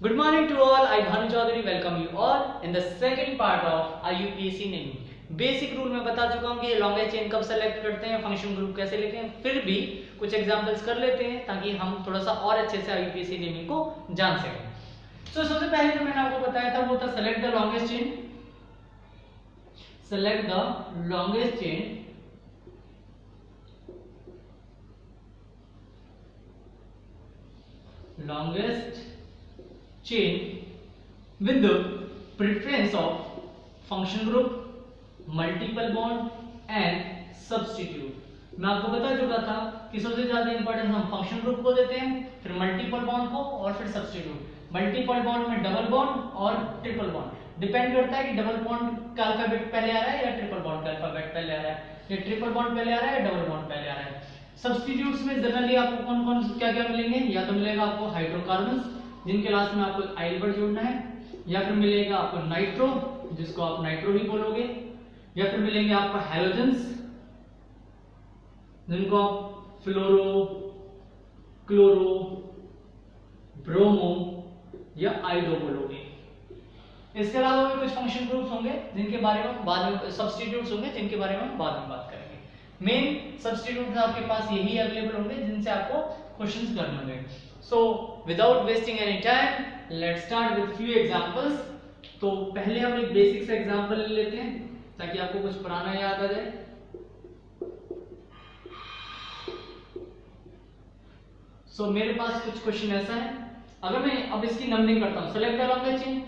Good morning to all. I Bhanu Chaudhary welcome you all in the second part of IUPAC naming. Basic rule में बता चुका हूँ कि longest chain कब select करते हैं, फंक्शन ग्रुप कैसे लेते हैं, फिर भी कुछ एग्जांपल्स कर लेते हैं ताकि हम थोड़ा सा और अच्छे से IUPAC नेमिंग को जान सकें। तो सबसे पहले जो मैंने आपको बताया था वो था select the longest chain. Select the longest chain with the preference of function group, multiple bond and substitute। मैं आपको बता चुका था कि सबसे ज्यादा इंपॉर्टेंस हम फंक्शन ग्रुप को देते हैं, फिर मल्टीपल बॉन्ड को और फिर सब्स्टिट्यूट। मल्टीपल बॉन्ड में डबल बॉन्ड और ट्रिपल बॉन्ड डिपेंड करता है कि डबल बॉन्ड का अल्फाबेट पहले आ रहा है या ट्रिपल बॉन्ड का अल्फाबेट पहले आ रहा है, या ट्रिपल बॉन्ड पहले आ रहा है या डबल बॉन्ड पहले आ रहा है। सब्स्टिट्यूट्स में जनरली आपको कौन कौन क्या क्या मिलेंगे, या तो मिलेगा आपको हाइड्रोकार्बन्स जिनके लास्ट में आपको आइल वर्ड जोड़ना है, या फिर मिलेगा आपको नाइट्रो जिसको आप नाइट्रो ही बोलोगे, या फिर मिलेंगे आपको हैलोजेंस जिनको आप फ्लोरो, क्लोरो, ब्रोमो या आइडो बोलोगे। इसके अलावा भी कुछ फंक्शन ग्रुप्स होंगे जिनके बारे में बाद में, सब्स्टिट्यूट्स होंगे जिनके बारे में हम बाद में बात करेंगे। मेन सब्स्टिट्यूट्स आपके पास यही अवेलेबल होंगे जिनसे आपको क्वेश्चंस करने होंगे। So without wasting any time let's start with few examples. तो पहले हम एक बेसिक सा एग्जांपल ले लेते हैं ताकि आपको कुछ पुराना याद आ जाए। सो मेरे पास कुछ क्वेश्चन ऐसा है, अगर मैं अब इसकी नंबरिंग करता हूं, select the longest chain,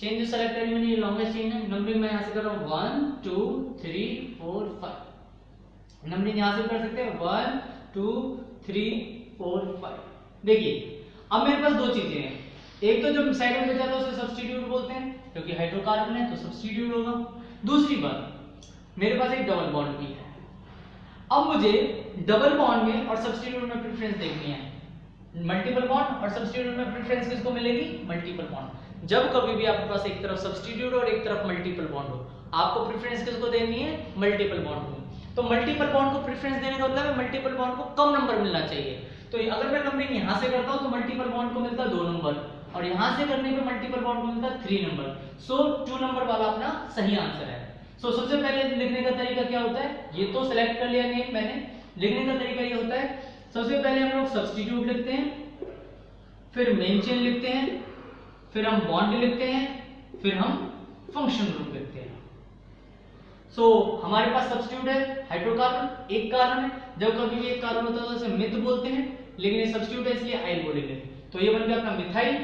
chain जो सेलेक्ट करी मैंने ये लॉन्गेस्ट चेन है, नंबरिंग मैं यहां से कर रहा हूं 1 2 3 4 5। नंबरिंग यहां से कर सकते हैं 1 2 3 4 5। देखिए अब मेरे पास दो चीजें हैं, एक तो जो साइड में बचा था उसे सब्स्टिट्यूट बोलते हैं क्योंकि हाइड्रोकार्बन है तो सब्स्टिट्यूट होगा। दूसरी बात मेरे पास एक डबल बॉन्ड भी है। अब मुझे डबल बॉन्ड में और सब्स्टिट्यूट में प्रेफरेंस देखनी है। मल्टीपल बॉन्ड और सब्स्टिट्यूट में प्रेफरेंस किसको मिलेगी? Multiple bond. जब कभी भी आपके पास एक तरफ सब्स्टिट्यूट और एक तरफ मल्टीपल बॉन्ड हो, आपको प्रेफरेंस किसको देनी है? मल्टीपल बॉन्ड को। तो मल्टीपल बॉन्ड को प्रेफरेंस देने का मतलब है मल्टीपल बॉन्ड को कम नंबर मिलना चाहिए। तो अगर मैं नंबरिंग यहां से करता हूं तो मल्टीपल बॉन्ड को मिलता है 2 नंबर, और यहां से करने पे मल्टीपल बॉन्ड को मिलता है 3 नंबर। सो 2 नंबर वाला अपना सही आंसर है। सो सबसे पहले लिखने का तरीका क्या होता है, ये तो सिलेक्ट कर लिया नेम मैंने। लिखने का तरीका ये होता है, सबसे पहले हम लोग सब्स्टिट्यूट लिखते हैं, फिर मेन चेन लिखते हैं, फिर हम बॉन्ड लिखते हैं, फिर हम फंक्शन ग्रुप लिखते हैं। सो हमारे पास सब्स्टिट्यूट है हाइड्रोकार्बन, एक कार्बन है। जब कभी भी एक कार्बन होता है तो उसे मिथ बोलते हैं, लेकिन ये सब्स्टिट्यूट है इसलिए आइल बोलेंगे। तो ये बन गया अपना मिथाइल।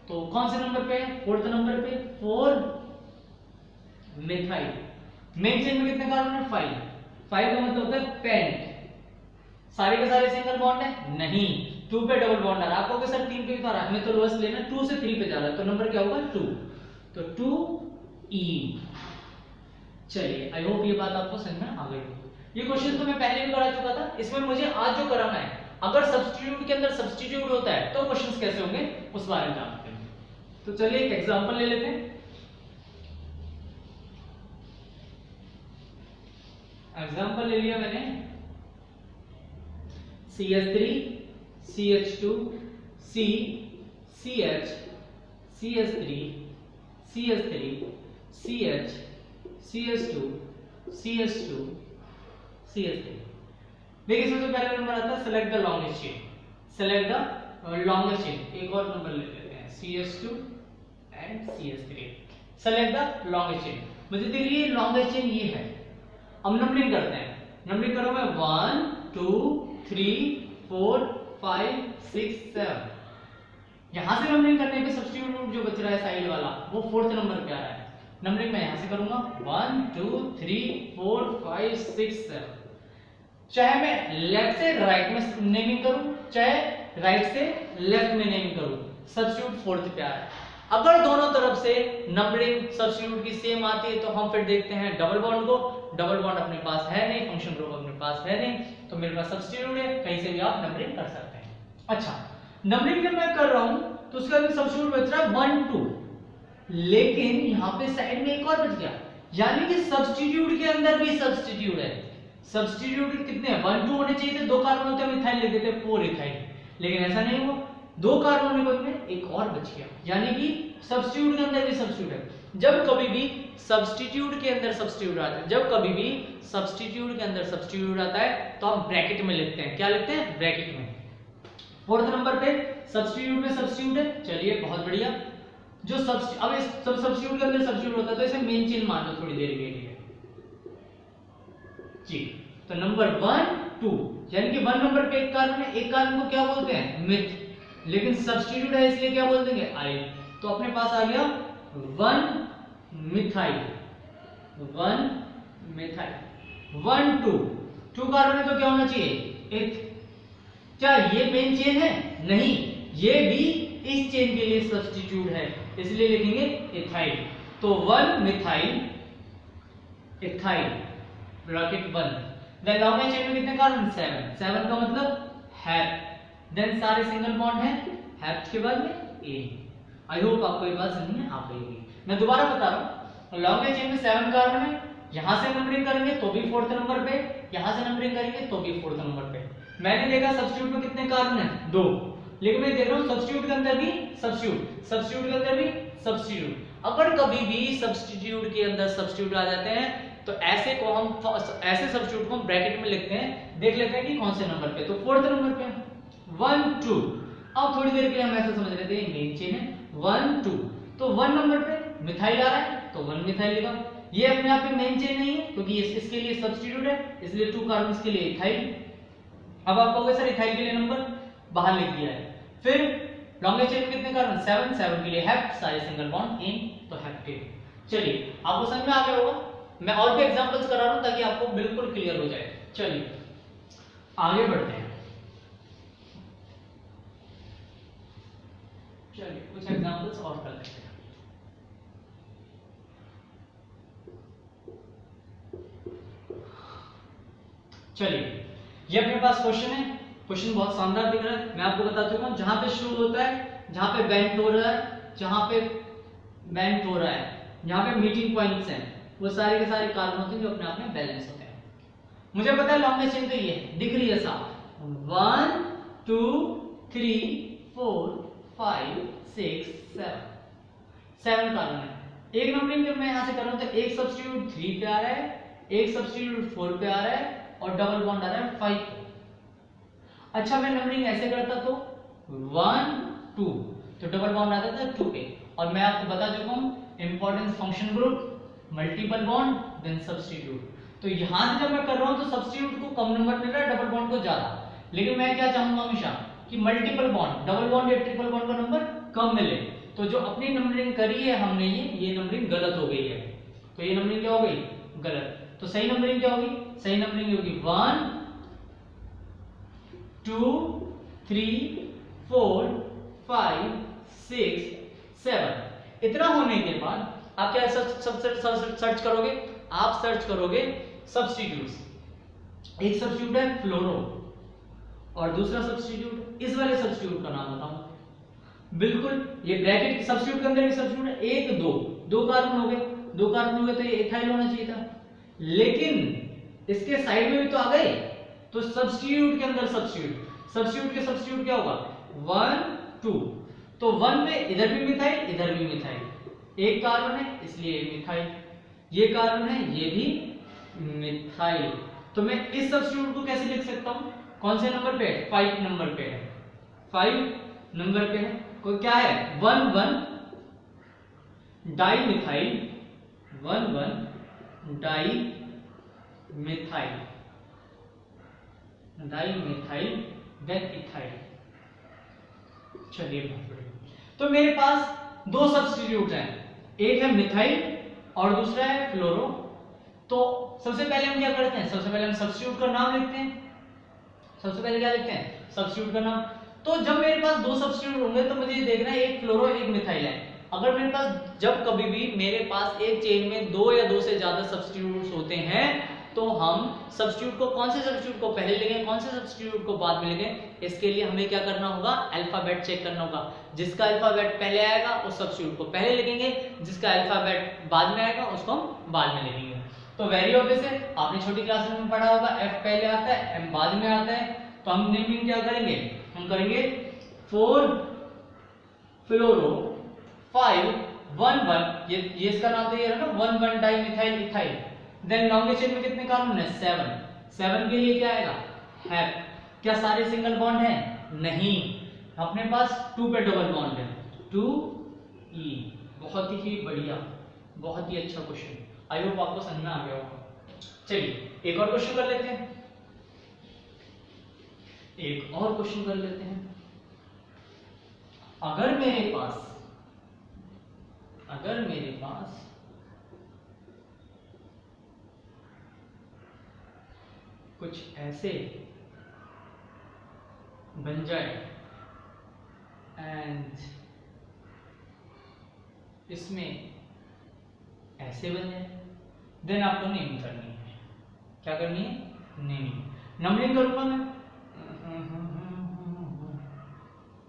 तो कौन से नंबर पे है? 4th नंबर पे, 4 मिथाइल। मेन चेन में कितने कार्बन है? 5। 5 का मतलब होता है पेंट। सारे के सारे सिंगल बॉन्ड है? नहीं, 2 पे डबल बॉन्ड आ रहा है। आपको सर 3 पे भी तो आ रहा है, हमें तो लोएस्ट लेना, 2 से 3 पे जा रहा है, तो नंबर क्या होगा? 2। तो 2E। चलिए आई होप ये बात आपको समझ में आ गई। ये क्वेश्चन तो मैं पहले भी करा चुका था, इसमें मुझे आज जो कराना है, अगर सब्स्टिट्यूट के अंदर सब्स्टिट्यूट होता है तो क्वेश्चंस कैसे होंगे उस बारे में जानते हैं। तो चलिए एक एग्जांपल ले लेते हैं। एग्जांपल ले लिया मैंने, CH3 CH2 C CH CH3 CH3 CH CH2 CH2 CH3। देखिए सबसे पहला नंबर आता है select the longest chain. Select the longest chain, एक और नंबर ले लेते हैं CH2 and CH3। Select the longest chain, मुझे दिख रही है लॉन्गेस्ट चेन ये है। हम नंबरिंग करते हैं, नंबरिंग करो मैं 1 2 3 4 5 6 7। यहां से नंबरिंग करने पे सब्स्टिट्यूट जो बच रहा है साइड वाला वो 4th नंबर पे आ रहा है। नंबरिंग मैं यहां से करूंगा 1 2 3 4 5 6 7। चाहे मैं लेफ्ट से राइट में नेमिंग करूं, चाहे राइट से लेफ्ट में नेमिंग करूं, सब्स्टिट्यूट 4th पे आ रहा है। अगर दोनों तरफ से नंबरिंग सब्स्टिट्यूट की सेम आती है तो हम फिर देखते हैं डबल बॉन्ड को। डबल बॉन्ड अपने पास है नहीं, फंक्शन ग्रुप अपने पास है नहीं, तो मेरे पास सब्स्टिट्यूट है, कहीं से भी आप नंबरिंग कर सकते हैं। अच्छा, नंबरिंग जब मैं कर रहा हूं तो उसका भी सब्स्टिट्यूट बच रहा है 1 2, लेकिन यहां पे साइड में एक और बच गया, यानी कि सब्स्टिट्यूट के अंदर भी सब्स्टिट्यूट है। सब्स्टिट्यूट कितने हैं? 1 2 होने चाहिए थे, 2 कार्बन होते हैं मिथाइल लिख देते 4 इथाइल, लेकिन ऐसा नहीं हुआ। दो कार्बोनिक में एक और बच गया, यानी कि सब्स्टिट्यूट के अंदर भी सब्स्टिट्यूट है। जब कभी भी सब्स्टिट्यूट के अंदर सब्स्टिट्यूट आता है, जब कभी भी सब्स्टिट्यूट के अंदर सब्स्टिट्यूट आता है तो हम ब्रैकेट में लिखते हैं। क्या लिखते हैं? ब्रैकेट में। फोर्थ नंबर पे सब्स्टिट्यूट में सब्स्टिट्यूट है, चलिए बहुत बढ़िया। जो अब इस सब सब्स्टिट्यूट के अंदर सब्स्टिट्यूट होता है तो इसे मेन चेन मान लो थोड़ी देर के लिए जी। तो नंबर 1 2, यानी कि 1 नंबर पे एक कार्बन है, एक कार्बन को क्या बोलते हैं? मिथ, लेकिन सब्स्टिट्यूट है इसलिए क्या बोल देंगे? आइल। तो अपने पास आ गया 1 मिथाइल, 1 मिथाइल। 1 2 2 कार्बन है तो क्या होना चाहिए? एथ। क्या ये मेन चेन है? नहीं, ये भी इस चेन के लिए सब्स्टिट्यूट है, इसलिए लिखेंगे एथाइल। तो 1 methyl ethyl bracket 1। Then long chain में कितने कार्बन? 7। 7 का मतलब हैप। देन सारे सिंगल बॉन्ड हैं, हैप के बाद में ए। आई होप आपको ये बात समझ में आ गई होगी। मैं दोबारा बता रहा हूं, लॉन्ग चेन में 7 कार्बन है, यहां से नंबरिंग करेंगे तो भी 4th नंबर पे, यहां से नंबरिंग करेंगे तो भी 4th नंबर पे। मैंने देखा सब्स्टिट्यूट में कितने कार्बन है? 2, लेकिन मैं देख रहा हूं सब्स्टिट्यूट के अंदर भी सब्स्टिट्यूट, सब्स्टिट्यूट के अंदर भी सब्स्टिट्यूट। अगर कभी भी सब्स्टिट्यूट के अंदर सब्स्टिट्यूट आ जाते हैं तो ऐसे को हम ऐसे सब्स्टिट्यूट को हम ब्रैकेट में लिखते हैं, देख लेते हैं कि कौन से नंबर पे। तो 4th नंबर पे 1 2। अब थोड़ी देर के लिए हम ऐसा समझ लेते हैं मेन चेन है 1 2, तो 1 नंबर पे मिथाइल आ रहा है तो 1 मिथाइल लिखा। ये अपने आप में मेन चेन नहीं है क्योंकि इसके लिए सब्स्टिट्यूट है, इसलिए 2 कार्बन के लिए इथाइल। अब आप कहोगे सर इथाइल के लिए नंबर बाहर लिख दिया है। फिर लॉन्ग चेन में कितने कार्बन? 7, 7 के लिए हैप, सारे सिंगल बॉन्ड इन, तो हेप्टेन। चलिए आपको समझ में आ गया होगा। मैं और भी एग्जांपल्स करा रहा हूं ताकि आपको बिल्कुल क्लियर हो जाए। चलिए आगे बढ़ते हैं। चलिए कुछ एग्जांपल्स और कर लेते हैं। चलिए ये अपने पास क्वेश्चन है, क्वेश्चन बहुत शानदार दिख रहा है। मैं आपको बता चुका हूं, जहां पे शुरू होता है, जहां पे बेंट हो रहा है, जहां पे बेंट हो रहा है, जहां पे मीटिंग पॉइंट्स हैं, वो सारे के सारे कार्बन होते हैं जो अपने आप में बैलेंस होते हैं। मुझे पता है लॉन्ग चेन तो ये दिख रही है साफ, 1 2 3 4 5 6 7 कार्बन है। एक नंबरिंग जब मैं यहां से कर रहा हूं तो एक सब्स्टिट्यूट 3 पे आ रहा है, एक सब्स्टिट्यूट 4 पे आ रहा है और डबल बॉन्ड आ रहा है 5 पे। अच्छा मैं नंबरिंग ऐसे करता तो 1 2, तो डबल बॉन्ड आता था 2 पे। और मैं आपको बता चुका हूं importance function group, multiple bond then substitute. तो यहां से जब मैं कर रहा हूं तो सब्स्टिट्यूट को कम नंबर मिल रहा है, डबल बॉन्ड को ज्यादा। लेकिन मैं क्या चाहूंगा हमेशा कि मल्टीपल बॉन्ड, डबल बॉन्ड या ट्रिपल बॉन्ड का नंबर कम मिले। तो जो अपनी नंबरिंग करी है हमने ये नंबरिंग गलत हो गई है। तो ये नंबरिंग क्या हो गई? गलत। तो सही नंबरिंग क्या होगी? सही नंबरिंग होगी 1 2 3 4 5 6 7। इतना होने के बाद आप क्या सर्च करोगे? आप सर्च करोगे सब्स्टिट्यूट्स। एक सब्स्टिट्यूट है फ्लोरो और दूसरा सब्स्टिट्यूट, इस वाले सब्स्टिट्यूट का नाम बताऊं। बिल्कुल ये ब्रैकेट सब्स्टिट्यूट के अंदर भी सब्स्टिट्यूट है, 1 2, 2 कार्बन हो गए, 2 कार्बन हो गए तो ये एथाइल होना चाहिए था, लेकिन इसके साइड में भी तो आ गए। तो सब्स्टिट्यूट के अंदर सब्स्टिट्यूट, सब्स्टिट्यूट के सब्स्टिट्यूट क्या होगा? 1 2, तो 1 पे इधर भी मिथाइल इधर भी मिथाइल, एक कार्बन है इसलिए मिथाइल, ये कार्बन है ये भी मिथाइल। तो मैं इस सब्स्टिट्यूट को कैसे लिख सकता हूं? कौन से नंबर पे? 5 नंबर पे है, 5 नंबर पे है। कोई क्या है? 1 1 di methyl, 1 1 di methyl, di methyl then ethyl. चलिए तो मेरे पास दो सब्स्टिट्यूट हैं, एक है मिथाइल और दूसरा है फ्लोरो। तो सबसे पहले हम क्या करते हैं? सबसे पहले हम सब्स्टिट्यूट का नाम लिखते हैं। सबसे पहले क्या लिखते हैं? सब्स्टिट्यूट का नाम। तो जब मेरे पास दो सब्स्टिट्यूट होंगे तो मुझे देखना है एक फ्लोरो एक मिथाइल है। अगर मेरे पास जब कभी भी मेरे पास एक चेन में 2 या 2 से ज्यादा सब्स्टिट्यूट्स होते हैं तो हम सब्स्टिट्यूट को, कौन से सब्स्टिट्यूट को पहले लिखें, कौन से सब्स्टिट्यूट को बाद में लिखें, इसके लिए हमें क्या करना होगा? अल्फाबेट चेक करना होगा। जिसका अल्फाबेट पहले आएगा उस सब्स्टिट्यूट को पहले लिखेंगे, जिसका अल्फाबेट बाद में आएगा उसको हम बाद में लिखेंगे। तो वेरी ऑब्वियस है, आपने छोटी क्लास में पढ़ा होगा, एफ पहले आता है एम बाद में आता है। तो हम नेमिंग क्या करेंगे? हम करेंगे 4 फ्लोरो 5 1 1, ये इसका नाम तो ये है ना 1 1 dimethyl ethyl. Then longest chain में कितने कार्बन है 7 के लिए क्या आएगा हैप। क्या सारे सिंगल बॉन्ड हैं? नहीं, अपने पास 2 पे डबल बॉन्ड है 2 E। बहुत ही बढ़िया, बहुत ही अच्छा क्वेश्चन, आई होप आपको समझ में आ गया होगा। चलिए एक और क्वेश्चन कर लेते हैं, अगर मेरे पास कुछ ऐसे बन जाए एंड इसमें ऐसे बन जाए, देन आपको नेमिंग करनी है। क्या करनी है? नेमिंग। नंबरिंग करूंगा मैं,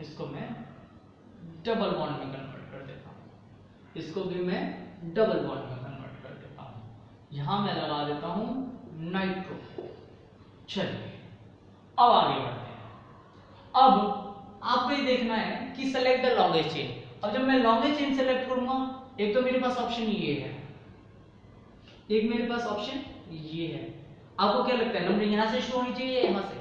इसको मैं डबल बॉन्ड में कन्वर्ट कर देता हूं, इसको भी मैं डबल बॉन्ड में कन्वर्ट कर देता हूं। यहां मैं लगा देता हूं नाइट्रो। चलिए अब आगे बढ़ते हैं। अब आपको ये देखना है कि सेलेक्ट द लॉन्गेस्ट चेन। अब जब मैं लॉन्गेस्ट चेन सेलेक्ट करूंगा, एक तो मेरे पास ऑप्शन ये है, एक मेरे पास ऑप्शन ये है। आपको क्या लगता है नंबरिंग यहां से शुरू होनी चाहिए या यहां से?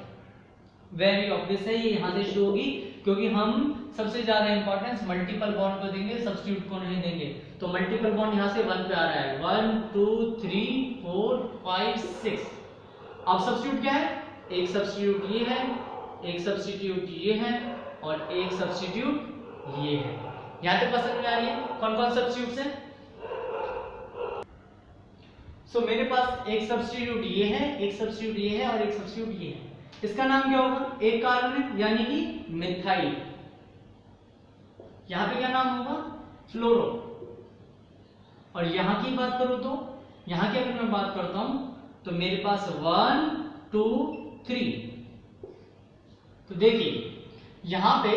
वेरी ऑब्वियस है, ये यहां से शुरू होगी, क्योंकि हम सबसे ज्यादा इंपॉर्टेंस मल्टीपल बॉन्ड को देंगे, सब्स्टिट्यूट को नहीं देंगे। तो मल्टीपल बॉन्ड यहां से 1 पे आ रहा है, 1 2 3 4 5 6। अब सब्स्टिट्यूट क्या है? एक सब्स्टिट्यूट ये है, एक सब्स्टिट्यूट ये है और एक सब्स्टिट्यूट ये है। यहां तक पसंद में आ रही है कौन कौन सब्स्टिट्यूट है? सो मेरे पास एक सब्स्टिट्यूट ये है, एक सब्स्टिट्यूट ये है और एक सब्स्टिट्यूट ये है। इसका नाम क्या होगा? एक कार्बन है यानी कि मिथाइल। यहां पे क्या नाम होगा? फ्लोरो। और यहां की बात करूं तो यहां की अगर मैं बात करता हूं तो मेरे पास 1 2 3। तो देखिए यहां पे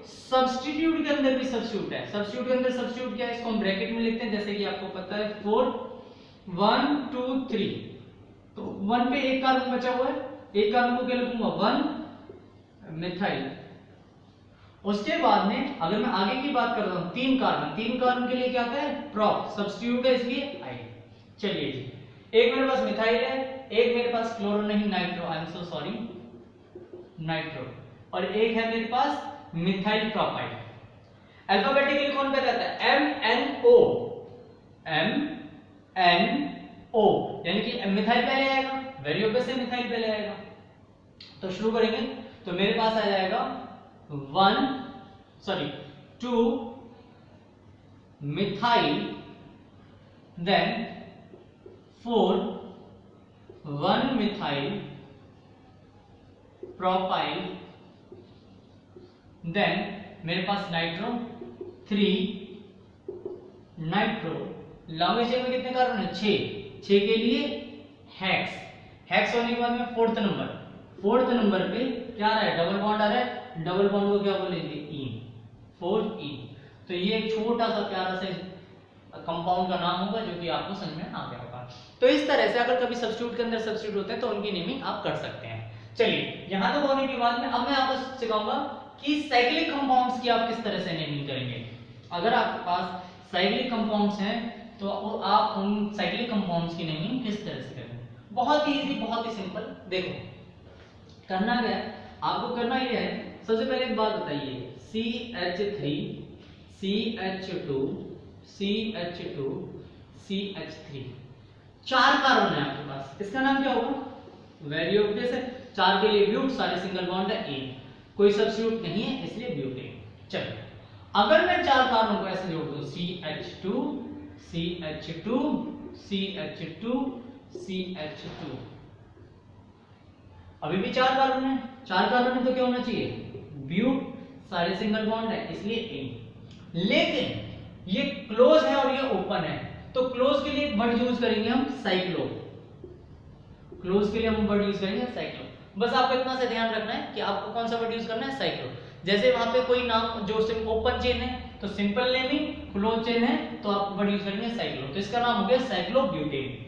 सब्स्टिट्यूट के अंदर भी सब्स्टिट्यूट है। सब्स्टिट्यूट के अंदर सब्स्टिट्यूट क्या है? इसको हम ब्रैकेट में लिखते हैं, जैसे कि आपको पता है 4 1 2 3। तो 1 पे एक कार्बन बचा हुआ है, एक कार्बन को क्या लिखूंगा? 1 मिथाइल। उसके बाद में अगर मैं आगे की बात कर रहा हूं, 3 कार्बन के लिए क्या आता है? प्रॉप। सब्स्टिट्यूट है इसलिए आई। चलिए जी, एक मेरे पास मिथाइल है, एक मेरे पास फ्लोरो नहीं nitro, I am so sorry, nitro, और एक है मेरे पास मिथाइल प्रोपाइल। अल्फाबेटिकली कौन पहले आता है? MNO, MNO, यानी कि मिथाइल पहले आएगा। वेरी ऑब्वियस है, मिथाइल पहले आएगा। तो शुरू करेंगे तो मेरे पास आ जाएगा 2 methyl, then 4 1 methyl propyl, then मेरे पास नाइट्रो 3 नाइट्रो। लॉन्गेस्ट चेन में कितने कार्बन है? 6 के लिए हेक्स। हेक्स होने के बाद में फोर्थ नंबर पे क्या आ रहा है? डबल बॉन्ड आ रहा है। डबल बॉन्ड को क्या बोलेंगे? ईन, 4 ईन। तो ये एक छोटा सा प्यारा सा कंपाउंड का नाम होगा जो कि आपको समझ में आ गया होगा। तो इस तरह से अगर कभी सब्स्टिट्यूट के अंदर सब्स्टिट्यूट होते हैं तो उनकी नेमिंग आप कर सकते हैं। चलिए यहां तक होने के बाद में अब मैं आपको सिखाऊंगा कि साइक्लिक कंपाउंड्स की आप किस तरह से नेमिंग करेंगे। अगर आपके पास साइक्लिक कंपाउंड्स हैं तो आप उन साइक्लिक कंपाउंड्स की नेमिंग किस तरह से करेंगे? बहुत ही इजी, बहुत ही सिंपल। देखो करना क्या है, आपको करना ये है, सबसे पहले एक बात बताइए, CH3 CH2 CH2 CH3, 4 carbon है आपके पास। इसका नाम क्या होगा? वेरी ऑब्वियस है, 4 के लिए ब्यूट, सारे सिंगल बॉन्ड है, एन, कोई सब्स्टिट्यूट नहीं है इसलिए ब्यूटेन। चलिए अगर मैं 4 कार्बन को ऐसे जोड़ दूं, CH2 CH2 CH2 CH2, अभी भी 4 कार्बन है, 4 कार्बन है तो क्या होना चाहिए? ब्यूट, सारे सिंगल बॉन्ड है इसलिए एन। लेकिन ये क्लोज है और ये ओपन है, तो क्लोज के लिए एक वर्ड यूज करेंगे हम साइक्लो। क्लोज के लिए हम वर्ड यूज करेंगे साइक्लो। बस आपको इतना सा ध्यान रखना है कि आपको कौन सा वर्ड यूज करना है? साइक्लो। जैसे वहां पे कोई नाम जो सिर्फ ओपन चेन है तो सिंपल नेमिंग, क्लोज चेन है तो आप वर्ड यूज करेंगे साइक्लो। तो इसका नाम हो गया साइक्लोब्यूटेन।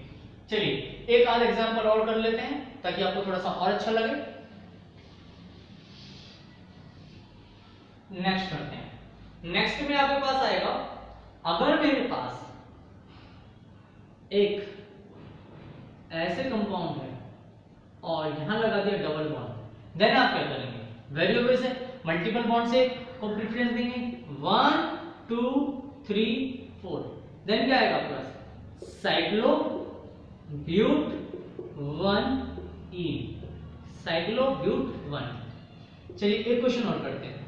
चलिए एक आध एग्जांपल और कर लेते हैं ताकि आपको थोड़ा सा और अच्छा लगे। नेक्स्ट करते हैं। नेक्स्ट में आपके पास आएगा, अगर मेरे पास एक ऐसे कंपाउंड है और यहां लगा दिया डबल बॉन्ड, देन आप क्या करेंगे, वेरिएबल से मल्टीपल बॉन्ड से को प्रेफरेंस देंगे, 1 2 3 4, देन क्या आएगा आपके पास, साइक्लो ब्यूट 1 ईन, साइक्लो ब्यूट 1। चलिए एक क्वेश्चन और करते हैं।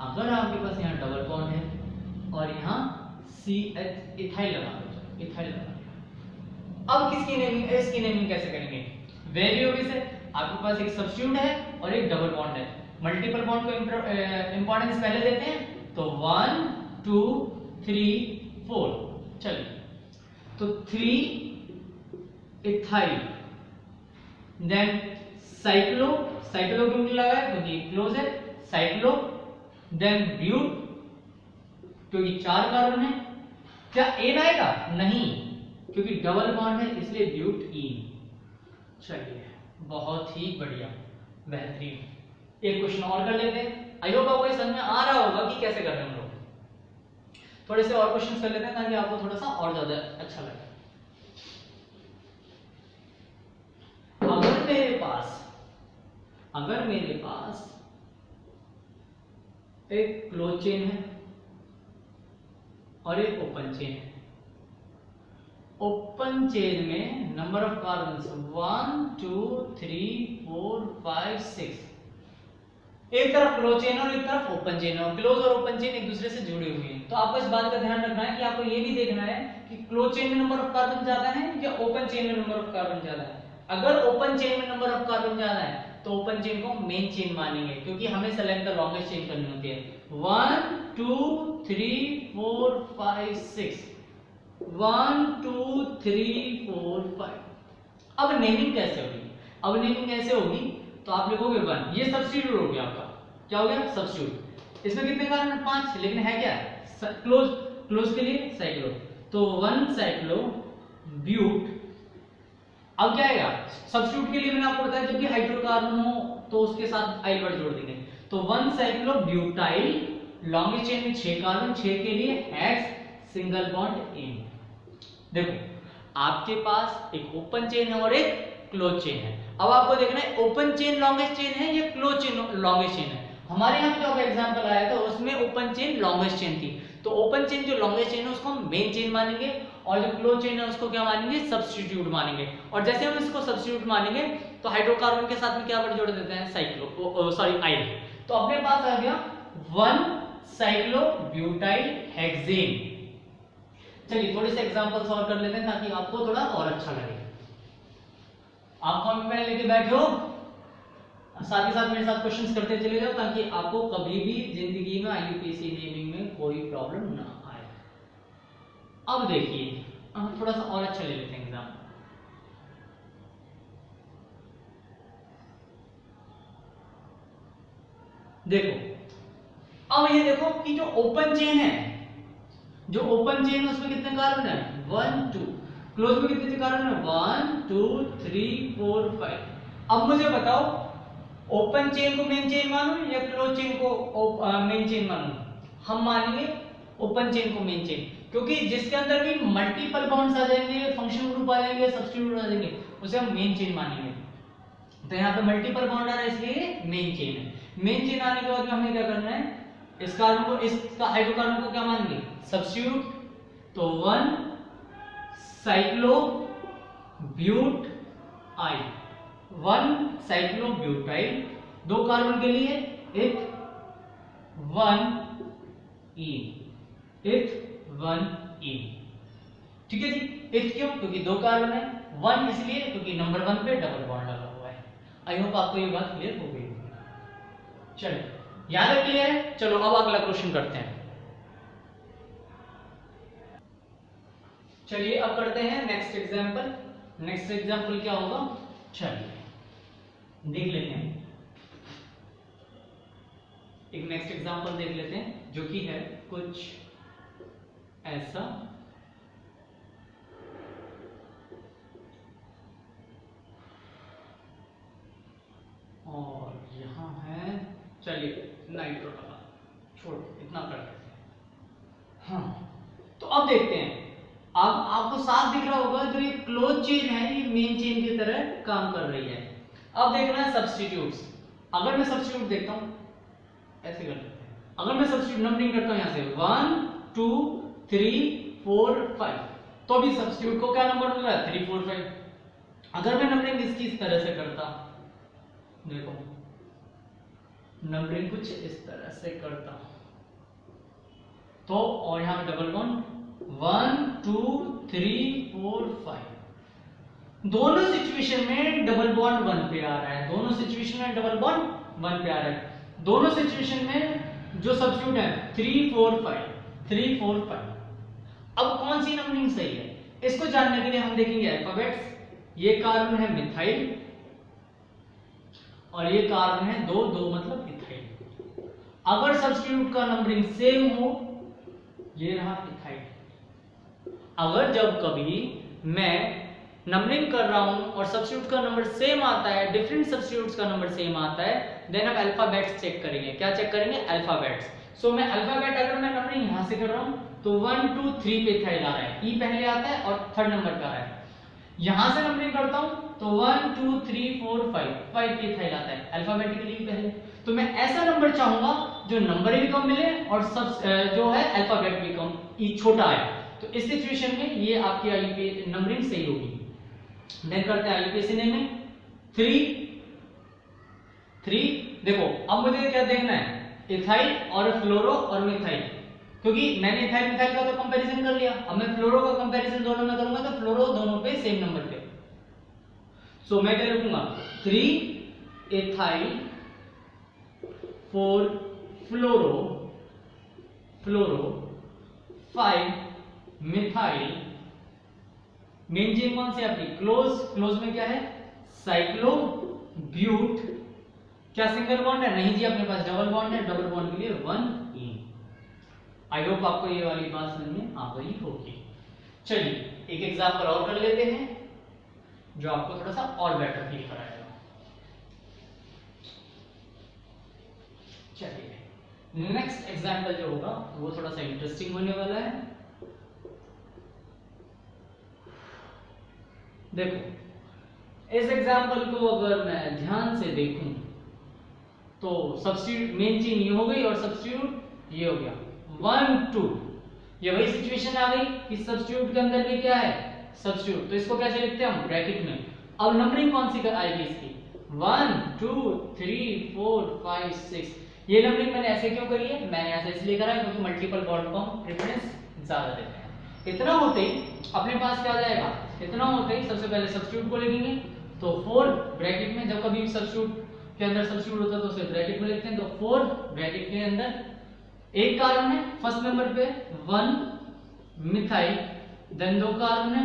अगर आपके पास यहाँ डबल बॉन्ड है और यहाँ CH इथाइल लगा दो, इथाइल लगा दिया, अब किसकी नेमिंग, इसकी नेमिंग कैसे करेंगे, वेरिएबल से आपके पास एक सब्स्टिट्यूट है और एक डबल बॉन्ड है, मल्टीपल बॉन्ड को इंपॉर्टेंस पहले देते हैं, तो 1 2 3 4। चलिए तो 3 इथाइल, देन साइक्लो, साइक्लो क्यों नहीं लगा है क्योंकि क्लोज है, साइक्लो, देन ब्यूट क्योंकि 4 कार्बन है, क्या एन आएगा, नहीं क्योंकि डबल बॉन्ड है इसलिए ब्यूट ईन। चलिए बहुत ही बढ़िया, बेहतरीन। एक क्वेश्चन और कर लेते हैं, आई होप आपको समझ में आ रहा होगा कि कैसे कर रहे हैं हम लोग। थोड़े से और क्वेश्चन कर लेते हैं ताकि आपको थोड़ा सा और ज्यादा अच्छा लगे। अगर मेरे पास एक क्लोज चेन है और एक ओपन चेन है, ओपन चेन में नंबर ऑफ कार्बन्स 1 2 3 4 5 6, एक तरफ क्लोज चेन और एक तरफ ओपन चेन है, और क्लोज और ओपन चेन एक दूसरे से जुड़े हुए हैं। तो आपको इस बात का ध्यान रखना है कि आपको ये भी देखना है कि क्लोज चेन में नंबर ऑफ कार्बन ज्यादा है या ओपन चेन में नंबर ऑफ कार्बन ज्यादा है। अगर ओपन चेन में नंबर ऑफ कार्बन ज्यादा है तो ओपन चेन को मेन चेन मानेंगे, क्योंकि हमें सेलेक्ट द लॉन्गेस्ट चेन करनी होती है। 1 2 3 4 5 6, 1 2 3 4 5। अब नेमिंग कैसे होगी, अब नेमिंग कैसे होगी, तो आप लिखोगे 1, ये सब्स्टिट्यूट हो गया आपका, क्या हो गया, सब्स्टिट्यूट। इसमें कितने कार्बन, 5, लेकिन है क्या, क्लोज, क्लोज के लिए साइक्लो, तो 1 साइक्लो ब्यूट। अब क्या आएगा, सब्स्टिट्यूट के लिए मैंने आपको बताया जब भी हाइड्रोकार्बन हो तो उसके साथ आइल वर्ड जोड़ देंगे, तो 1 साइक्लो ब्यूटाइल, लॉन्गेस्ट चेन में 6 कार्बन, 6 के लिए हेक्स सिंगल बॉन्ड इन। देखो आपके पास एक ओपन चेन है और एक क्लोज चेन है। अब आपको देखना है ओपन चेन लॉन्गेस्ट चेन है या क्लोज चेन लॉन्गेस्ट चेन है। हमारे यहाँ जो एग्जांपल आया था उसमें ओपन चेन लॉन्गेस्ट चेन थी, तो ओपन चेन जो लॉन्गेस्ट चेन है उसको हम मेन चेन मानेंगे और जो क्लोज चेन है उसको क्या मानेंगे, सब्स्टिट्यूट मानेंगे। और जैसे हम इसको सब्स्टिट्यूट मानेंगे तो हाइड्रोकार्बन के साथ में क्या वर्ड जोड़ देते हैं, साइक्लो, सॉरी आइल। तो अपने पास आ गया 1 साइक्लो ब्यूटाइल हेक्सेन। चलिए थोड़े से एग्जांपल्स और कर लेते हैं ताकि आपको थोड़ा और अच्छा लगे। आप कॉपी पेन लेके बैठो, साथ ही साथ मेरे साथ क्वेश्चंस करते चले जाओ ताकि आपको कभी भी जिंदगी में IUPAC नेमिंग में कोई प्रॉब्लम ना आए। अब देखिए हम थोड़ा सा और अच्छा ले लेते हैं एग्जाम। देखो अब ये देखो कि जो ओपन चेन है, जो ओपन चेन है उसमें कितने कार्बन है, 1 2, क्लोज में कितने कार्बन है, 1 2 3 4 5। अब मुझे बताओ ओपन चेन को मेन चेन मानूं या क्लोज चेन को मेन चेन मानूं। हम मानेंगे ओपन चेन को मेन चेन, क्योंकि जिसके अंदर भी मल्टीपल बॉन्ड्स आ जाएंगे, फंक्शनल ग्रुप आ जाएंगे, सब्स्टिट्यूट आ जाएंगे, उसे हम मेन चेन मानेंगे। तो यहाँ पे मल्टीपल बॉन्ड आ रहा है इसलिए मेन चेन है। मेन चेन आने के बाद में हमें क्या करना है, इस कार्बन को, इस हाइड्रोकार्बन को क्या मानेंगे, सब्स्टिट्यूट। तो 1 cyclo butyl, 1 cyclo butyl, 2 carbon के लिए एक 1 ईन, एक 1 ईन। ठीक है जी, इथ क्यों, क्योंकि 2 कार्बन है, 1 इसलिए क्योंकि नंबर 1 पे डबल बॉन्ड लगा हुआ है। आई होप आपको ये बात क्लियर हो गई। चलो याद है, क्लियर है। चलो अब अगला क्वेश्चन करते हैं। चलिए अब करते हैं नेक्स्ट एग्जांपल। नेक्स्ट एग्जांपल क्या होगा, चलिए देख लेते हैं। एक नेक्स्ट एग्जांपल देख लेते हैं जो कि है कुछ ऐसा। और यहां है चलिए नाइट्रो लगा, छोड़ इतना कर देते हैं। हाँ तो अब देखते हैं, अब आपको साफ दिख रहा होगा जो ये क्लोज चेन है ये मेन चेन की तरह काम कर रही है। अब देखना है सब्स्टिट्यूट्स। अगर मैं सब्स्टिट्यूट देखता हूं, ऐसे कर लेते हैं, अगर मैं सब्स्टिट्यूट नंबरिंग करता हूं यहां से 1 2 3 4 5, तो अभी सब्स्टिट्यूट को क्या नंबर मिल रहा है 3 4 5। अगर मैं नंबरिंग इसकी इस तरह से करता, देखो नंबरिंग कुछ इस तरह से करता तो, और यहां पे डबल बॉन्ड 1 2 3 4 5, दोनों सिचुएशन में डबल बॉन्ड 1 पे आ रहा है, दोनों सिचुएशन में डबल बॉन्ड 1 पे आ रहा है। दोनों सिचुएशन में जो सब्स्टिट्यूट है 3 4 5 3 4 5। अब कौन सी नंबरिंग सही है इसको जानने के लिए हम देखेंगे अल्फाबेट्स। ये कार्बन है मिथाइल और ये कार्बन है 2 2 मतलब इथाइल। अगर सब्स्टिट्यूट का नंबरिंग सेम हो, ये रहा इथाइल। अगर जब कभी मैं नंबरिंग कर रहा हूं और सब्स्टिट्यूट का नंबर सेम आता है, डिफरेंट सब्स्टिट्यूट्स का नंबर सेम आता है, देन हम अल्फाबेट्स चेक करेंगे। क्या चेक करेंगे? अल्फाबेट्स। सो मैं अल्फाबेट अगर मैं नंबरिंग यहां से कर रहा हूं तो 1 2 3 पे इथाइल आ रहा है, ई पहले आता है और थर्ड नंबर पे आ रहा है। यहां से नंबरिंग करता हूं तो 1 2 3 4 5 5 पे इथाइल आता है अल्फाबेटिकली पहले। तो मैं ऐसा नंबर चाहूंगा जो नंबर भी कम मिले और सब जो है अल्फाबेट भी कम ई छोटा है। तो इस सिचुएशन में ये आपकी आईयूपीए नंबरिंग सही होगी। देन करते हैं आईयूपीएसी नेमिंग 3। देखो अब मुझे क्या देखना है, इथाइल और फ्लोरो और मिथाइल, क्योंकि मैंने इथाइल मिथाइल का तो कंपैरिजन कर लिया। अब मैं फ्लोरो का कंपैरिजन दोनों में करूंगा तो फ्लोरो दोनों पे सेम नंबर पे। सो मैं क्या लिखूंगा 3 ethyl 4 fluoro 5 methyl. Main chain कौन सी आपकी? क्लोज में क्या है? Cyclo but. क्या सिंगल बॉन्ड है? नहीं जी, अपने पास डबल बॉन्ड है। डबल बॉन्ड के लिए 1 ई। आई होप आपको ये वाली बात समझ में आ गई होगी। चलिए एक एग्जांपल और कर लेते हैं जो आपको थोड़ा सा और बेटर फील कराएगा। चलिए नेक्स्ट एग्जांपल जो होगा वो थोड़ा सा इंटरेस्टिंग होने वाला है। देखो इस एग्जांपल को अगर मैं ध्यान से देखूं तो सब्स्टिट्यूट मेन चेन ये हो गई और सब्स्टिट्यूट ये हो गया 1 2। ये वही सिचुएशन आ गई कि सब्स्टिट्यूट के अंदर भी क्या है? सब्स्टिट्यूट। तो इसको कैसे लिखते हैं हम? ब्रैकेट में। अब नंबरिंग कौन सी आएगी इसकी? 1 2 3 4 5 6। ये नंबरिंग मैंने ऐसे क्यों करी है? मैंने ऐसे इसलिए करा है क्योंकि मल्टीपल बॉन्ड को हम प्रेफरेंस ज्यादा देते हैं। इतना होते ही अपने पास क्या आ जाएगा? इतना होते ही सबसे पहले सब्स्टिट्यूट को लिखेंगे तो 4 ब्रैकेट में। जब कभी सब्स्टिट्यूट के अंदर सब्स्टिट्यूट होता है तो उसे ब्रैकेट में लिखते हैं। तो 4 ब्रैकेट के अंदर एक कार्बन है फर्स्ट नंबर पे 1 मिथाइल, देन 2 कार्बन है,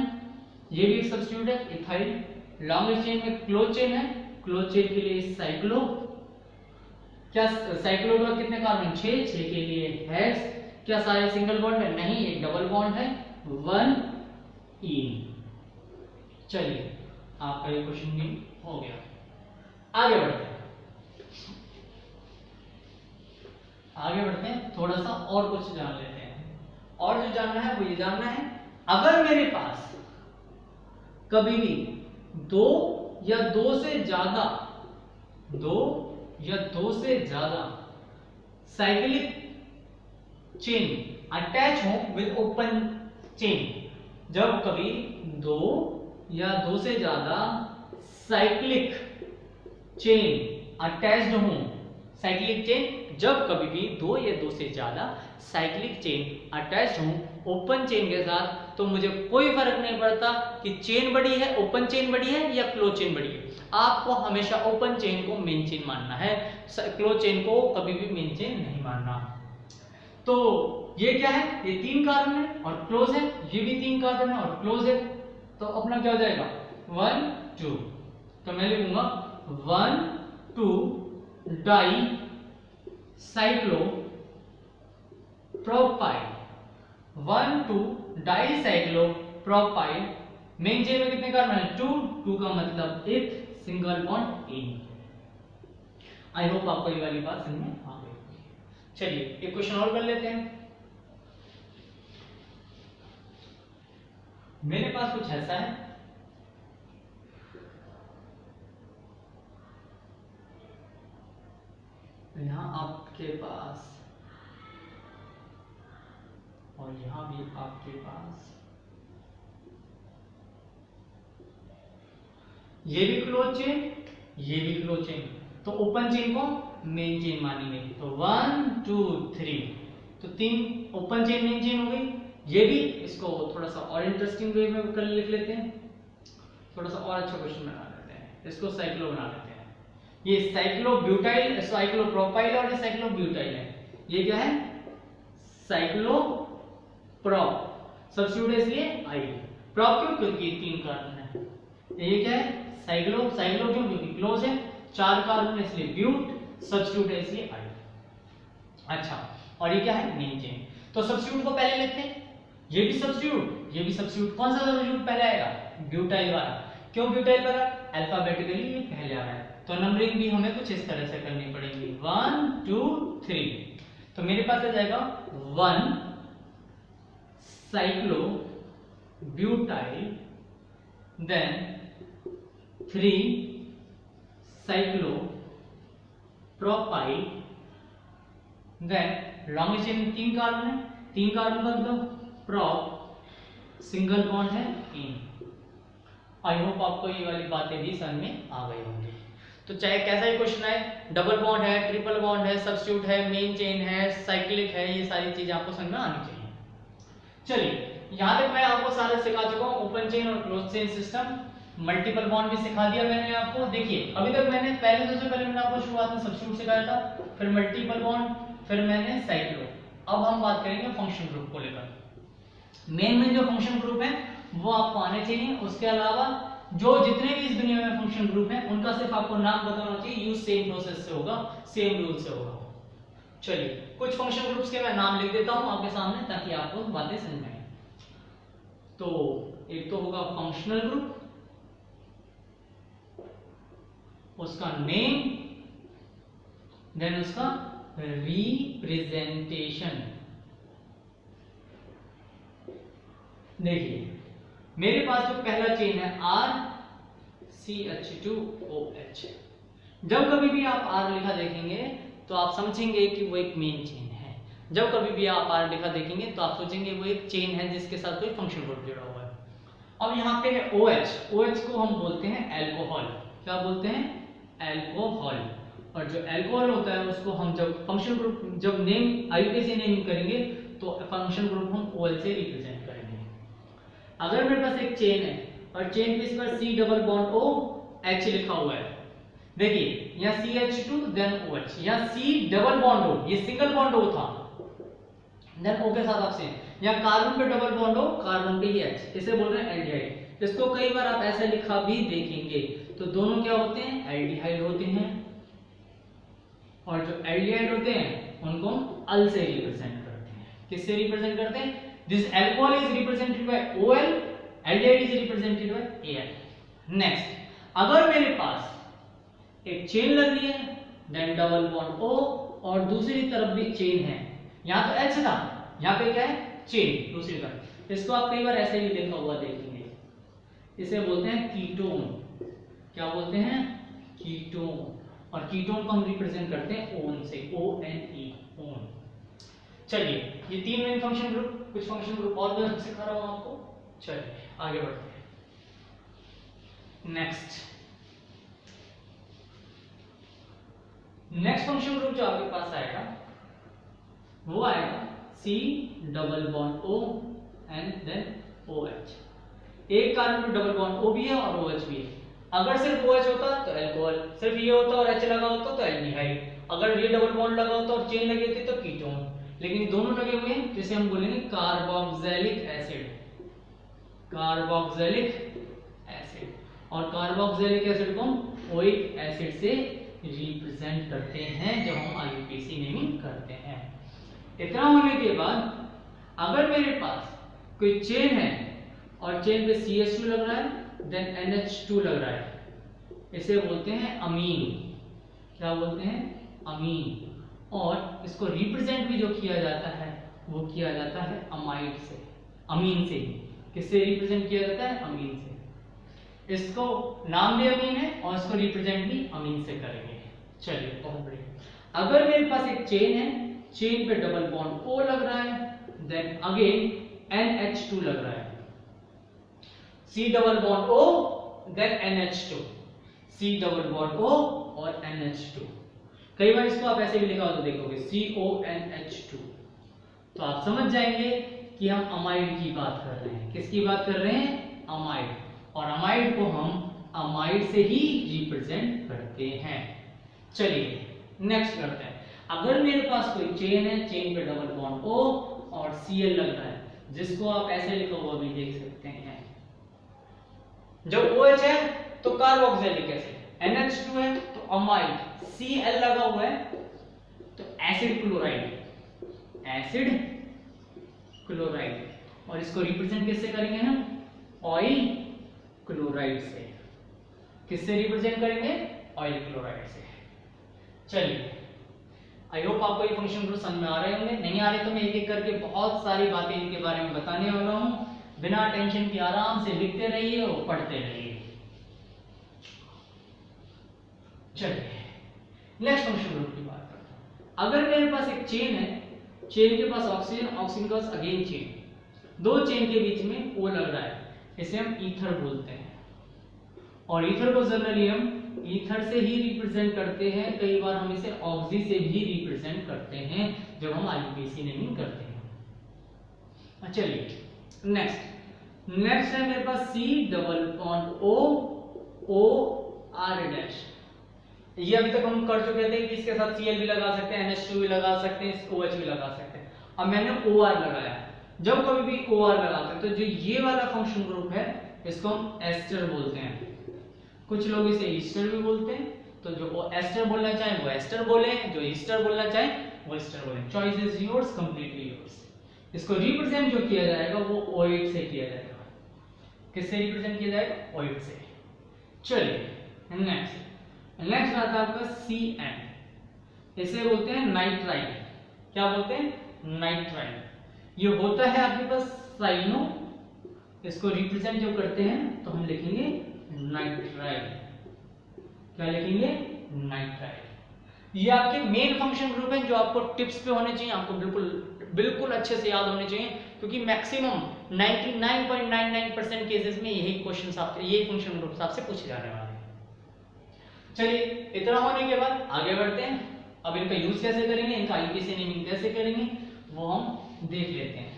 ये भी एक सब्स्टिट्यूट है इथाइल। लॉन्ग चेन में क्लोज चेन है, क्लोज चेन के लिए साइक्लो। क्या साइक्लो का कितने कार्बन? 6 के लिए हैश। क्या सारे सिंगल बॉन्ड है? नहीं, एक डबल बॉन्ड है 1 ई। चलिए आपका ये क्वेश्चन भी हो गया। आगे बढ़ते हैं थोड़ा सा और कुछ जान लेते हैं। और जो जानना है वो ये जानना है, अगर मेरे पास कभी भी 2 या 2 से ज्यादा साइक्लिक चेन अटैच हो विद ओपन चेन, जब कभी 2 या 2 से ज्यादा साइक्लिक चेन अटैच्ड हो, साइक्लिक चेन जब कभी भी 2 या 2 से ज्यादा साइक्लिक चेन अटैच हो ओपन चेन के साथ, तो मुझे कोई फर्क नहीं पड़ता कि चेन बड़ी है, ओपन चेन बड़ी है या क्लोज चेन बड़ी है। आपको हमेशा ओपन चेन को मेन चेन मानना है, क्लोज चेन को कभी भी मेन चेन नहीं मानना। तो ये क्या है? ये 3 कार्बन है और क्लोज है, ये भी 3 कार्बन है और क्लोज है। तो अपना क्या हो जाएगा? 1 2। तो मैं लिखूंगा 1 2 di cyclo propyl. 1 2 di cyclo propyl. Main chain में कितने कार्बन है? 2 का मतलब eth, single bond ane. I hope आपको ये वाली बात समझ में आ गई। चलिए एक क्वेश्चन और कर लेते हैं। मेरे पास कुछ ऐसा है, यहां आपके पास और यहां भी आपके पास, ये भी क्लोज चेन, ये भी क्लोज चेन, तो ओपन चेन को मेन चेन मानेंगे। तो 1 2 3, तो 3 ओपन चेन मेन चेन हो गई। ये भी, इसको थोड़ा सा और इंटरेस्टिंग वे में कर लिख लेते हैं, थोड़ा सा और अच्छा क्वेश्चन बना लेते हैं, इसको साइक्लो बना लेते हैं। ये साइक्लोब्यूटाइल, साइक्लोप्रोपाइल और ये साइक्लोब्यूटाइल है। ये क्या है? साइक्लोप्रोप, सब्स्टिट्यूट है इसलिए आई। प्रोप क्यों? क्योंकि 3 कार्बन है। ये क्या है? साइक्लो, साइक्लो क्यों? क्योंकि क्लोज है, 4 कार्बन है इसलिए ब्यूट, सब्स्टिट्यूट है इसलिए आई। अच्छा, और ये क्या है? Main chain. तो सब्स्टिट्यूट को पहले लेते हैं, ये भी सब्स्टिट्यूट, ये भी सब्स्टिट्यूट। कौन सा सब्स्टिट्यूट पहले आएगा? ब्यूटाइल वाला। क्यों ब्यूटाइल वाला? अल्फाबेटिकली ये पहले आ रहा है, तो नंबरिंग भी हमें कुछ इस तरह से करनी पड़ेगी, 1 2 3। तो मेरे पास आ जाएगा 1 cyclo butyl, then 3 cyclo propyl, then long chain 3 carbon है, 3 कार्बन का मतलब प्रोप, सिंगल बॉन्ड है इन। आई होप आपको ये वाली बातें भी समझ में आ गई होंगी। तो चाहे कैसा ही क्वेश्चन आए, डबल बॉन्ड है, ट्रिपल बॉन्ड है, सब्स्टिट्यूट है, मेन चेन है, साइक्लिक है, ये सारी चीजें आपको समझ में आनी चाहिए। चलिए यहां तक मैं आपको सारा सिखा चुका हूं, ओपन चेन और close chain system, multiple bond भी सिखा दिया मैंने आपको। देखिए अभी तक मैंने सबसे पहले मैंने आपको शुरुआत में सब्स्टिट्यूट सिखाया था, फिर मल्टीपल बॉन्ड, फिर मैंने साइक्लो। अब हम बात करेंगे फंक्शन ग्रुप को लेकर। मेन जो फंक्शन ग्रुप है वो आपको आने चाहिए, उसके अलावा जो जितने भी इस दुनिया में फंक्शन ग्रुप हैं उनका सिर्फ आपको नाम बताना चाहिए, यूज सेम प्रोसेस से होगा, सेम रूल से होगा। चलिए कुछ फंक्शन ग्रुप्स के मैं नाम लिख देता हूं आपके सामने ताकि आपको बातें समझ में आए। तो एक तो होगा फंक्शनल ग्रुप, उसका नेम, देन उसका रिप्रेजेंटेशन। देखिए मेरे पास जो पहला चेन है RCH2OH, जब कभी भी आप R लिखा देखेंगे तो आप समझेंगे कि वो एक मेन चेन है। जब कभी भी आप R लिखा देखेंगे तो आप सोचेंगे वो एक चेन है जिसके साथ कोई फंक्शन ग्रुप जुड़ा हुआ है। अब यहाँ पे है OH, OH को हम बोलते हैं अल्कोहल। क्या बोलते हैं? अल्कोहल। और जो अल्कोहल होता है उसको हम जब फंक्शन ग्रुप, जब नेम आईपी से नेम करेंगे तो फंक्शन ग्रुप हम OL से रिप्रेजेंट करेंगे। अगर मेरे पास एक चेन है और चेन पे इस पर C डबल बॉन्ड OH लिखा हुआ है, देखिए यहाँ CH2 देन OH, यहाँ C डबल बॉन्ड O, ये सिंगल बॉन्ड O था, देन O के साथ आपसे यहाँ कार्बन पे डबल बॉन्ड O, कार्बन पे ही H, इसे बोल रहे हैं एल्डिहाइड। इसको कई बार आप ऐसा लिखा भी देखेंगे, तो दोनों क्या होते हैं? एल्डिहाइड होते हैं। और जो एल्डिहाइड होते हैं उनको हम अल से रिप्रेजेंट करते हैं। किससे रिप्रेजेंट करते हैं? This alcohol is represented by OL, aldehyde is represented by Al. Next, अगर मेरे पास एक चेन लग रही है, देन डबल बॉन्ड O और दूसरी तरफ भी चेन है, यहाँ तो H था, यहाँ पे क्या है? चेन दूसरी तरफ। इसको आप कई बार ऐसे भी लिखा हुआ देखेंगे, इसे बोलते हैं कीटोन। क्या बोलते हैं? कीटोन। और कीटोन को हम रिप्रेजेंट करते हैं ओन से, ONE, ओन। चलिए ये 3 मेन फंक्शन ग्रुप, कुछ फंक्शन ग्रुप और भी सिखा रहा हूं आपको। चलिए आगे बढ़ते हैं। नेक्स्ट फंक्शन ग्रुप जो आपके पास आएगा वो आएगा C double bond O and then OH। एक कार्बन पे डबल बॉन्ड O भी है और OH भी है। अगर सिर्फ OH होता तो अल्कोहल, सिर्फ ये होता और H लगा होता तो एल्डिहाइड, अगर ये डबल बॉन्ड लगा होता और चेन लगी होती तो कीटोन, लेकिन दोनों लगे हुए हैं जिसे हम बोलेंगे कार्बोक्सिलिक एसिड। कार्बोक्सिलिक एसिड, और कार्बोक्सिलिक एसिड को हम ओइक एसिड से रिप्रेजेंट करते हैं जब हम आईयूपीएसी नेमिंग करते हैं। इतना होने के बाद अगर मेरे पास कोई चेन है और चेन पे CH2 लग रहा है, देन NH2 लग रहा है, इसे बोलते हैं अमीन। क्या बोलते हैं, अमीन। और इसको रिप्रेजेंट भी जो किया जाता है वो किया जाता है अमाइड से, अमीन से। किससे रिप्रेजेंट किया जाता है, अमीन से। इसको नाम भी अमीन है और इसको रिप्रेजेंट भी अमीन से करेंगे। चलिए बहुत बढ़िया। अगर मेरे पास एक चेन है, चेन पे डबल बॉन्ड O लग रहा है, देन अगेन NH2 लग रहा है, C डबल बॉन्ड O देन NH2, C double bond O और NH2। कई बार इसको आप ऐसे भी लिखा हो तो देखोगे CONH2, तो आप समझ जाएंगे कि हम अमाइड की बात कर रहे हैं। किसकी बात कर रहे हैं, अमाइड। और अमाइड को हम अमाइड से ही रिप्रेजेंट करते हैं। चलिए नेक्स्ट करते हैं। अगर मेरे पास कोई चेन है, चेन पे डबल बॉन्ड O और Cl लग रहा है, जिसको आप ऐसे लिखो वो भी देख सकते हैं। जब OH है तो कार्बोक्सिलिक एसिड, NH2 है तो अमाइड, Cl लगा हुआ है तो एसिड क्लोराइड, एसिड क्लोराइड। और इसको रिप्रेजेंट किससे करेंगे हम, ऑयल क्लोराइड से। किससे रिप्रेजेंट करेंगे, ऑयल क्लोराइड से। चलिए आई होप आपको ये फंक्शन ग्रुप समझ में आ रहे होंगे। नहीं आ रहे तो मैं एक एक करके बहुत सारी बातें इनके बारे में बताने वाला हूं। बिना टेंशन के आराम से लिखते रहिए और पढ़ते रहिए। चलिए नेक्स्ट फंक्शन ग्रुप की बात करते हैं। अगर मेरे पास एक चेन है, चेन के पास ऑक्सीजन, ऑक्सीजन के पास अगेन चेन, दो चेन के बीच में O लग रहा है, इसे हम ईथर बोलते हैं। और ईथर को जनरली हम ईथर से ही रिप्रेजेंट करते हैं, कई बार हम इसे ऑक्सी से भी रिप्रेजेंट करते हैं जब हम आईयूपीएसी नेमिंग करते हैं। चलिए नेक्स्ट है मेरे पास C double bond O R dash. ये अभी तक हम कर चुके थे कि इसके साथ Cl भी लगा सकते हैं, NH2 भी लगा सकते हैं, OH भी लगा सकते हैं। अब मैंने OR लगाया। जब कभी भी OR लगाते हैं तो जो ये वाला फंक्शन ग्रुप है इसको हम एस्टर बोलते हैं। कुछ लोग इसे ईस्टर भी बोलते हैं, तो जो एस्टर बोलना चाहे वो एस्टर बोले, जो ईस्टर बोलना चाहे वो ईस्टर बोले। Choice is yours, completely yours. इसको रिप्रेजेंट जो किया जाएगा वो OH से किया जाएगा। किससे रिप्रेजेंट किया जाएगा, OH से। चलिए नेक्स्ट आता है आपका CN। इसे बोलते हैं नाइट्राइल। क्या बोलते हैं, नाइट्राइल। ये होता है आपके पास साइनो। इसको रिप्रेजेंट जो करते हैं तो हम लिखेंगे नाइट्राइल। क्या लिखेंगे, नाइट्राइल। ये आपके मेन फंक्शन ग्रुप हैं जो आपको टिप्स पे होने चाहिए, आपको बिल्कुल अच्छे से याद होने चाहिए, क्योंकि मैक्सिमम 99.99% केसेस में यही क्वेश्चन आपके, यही फंक्शन ग्रुप आपसे पूछे जाने वाले हैं। चलिए इतना होने के बाद आगे बढ़ते हैं। अब इनका यूज कैसे करेंगे, इनका आईयूपीएसी नेमिंग कैसे करेंगे वो हम देख लेते हैं।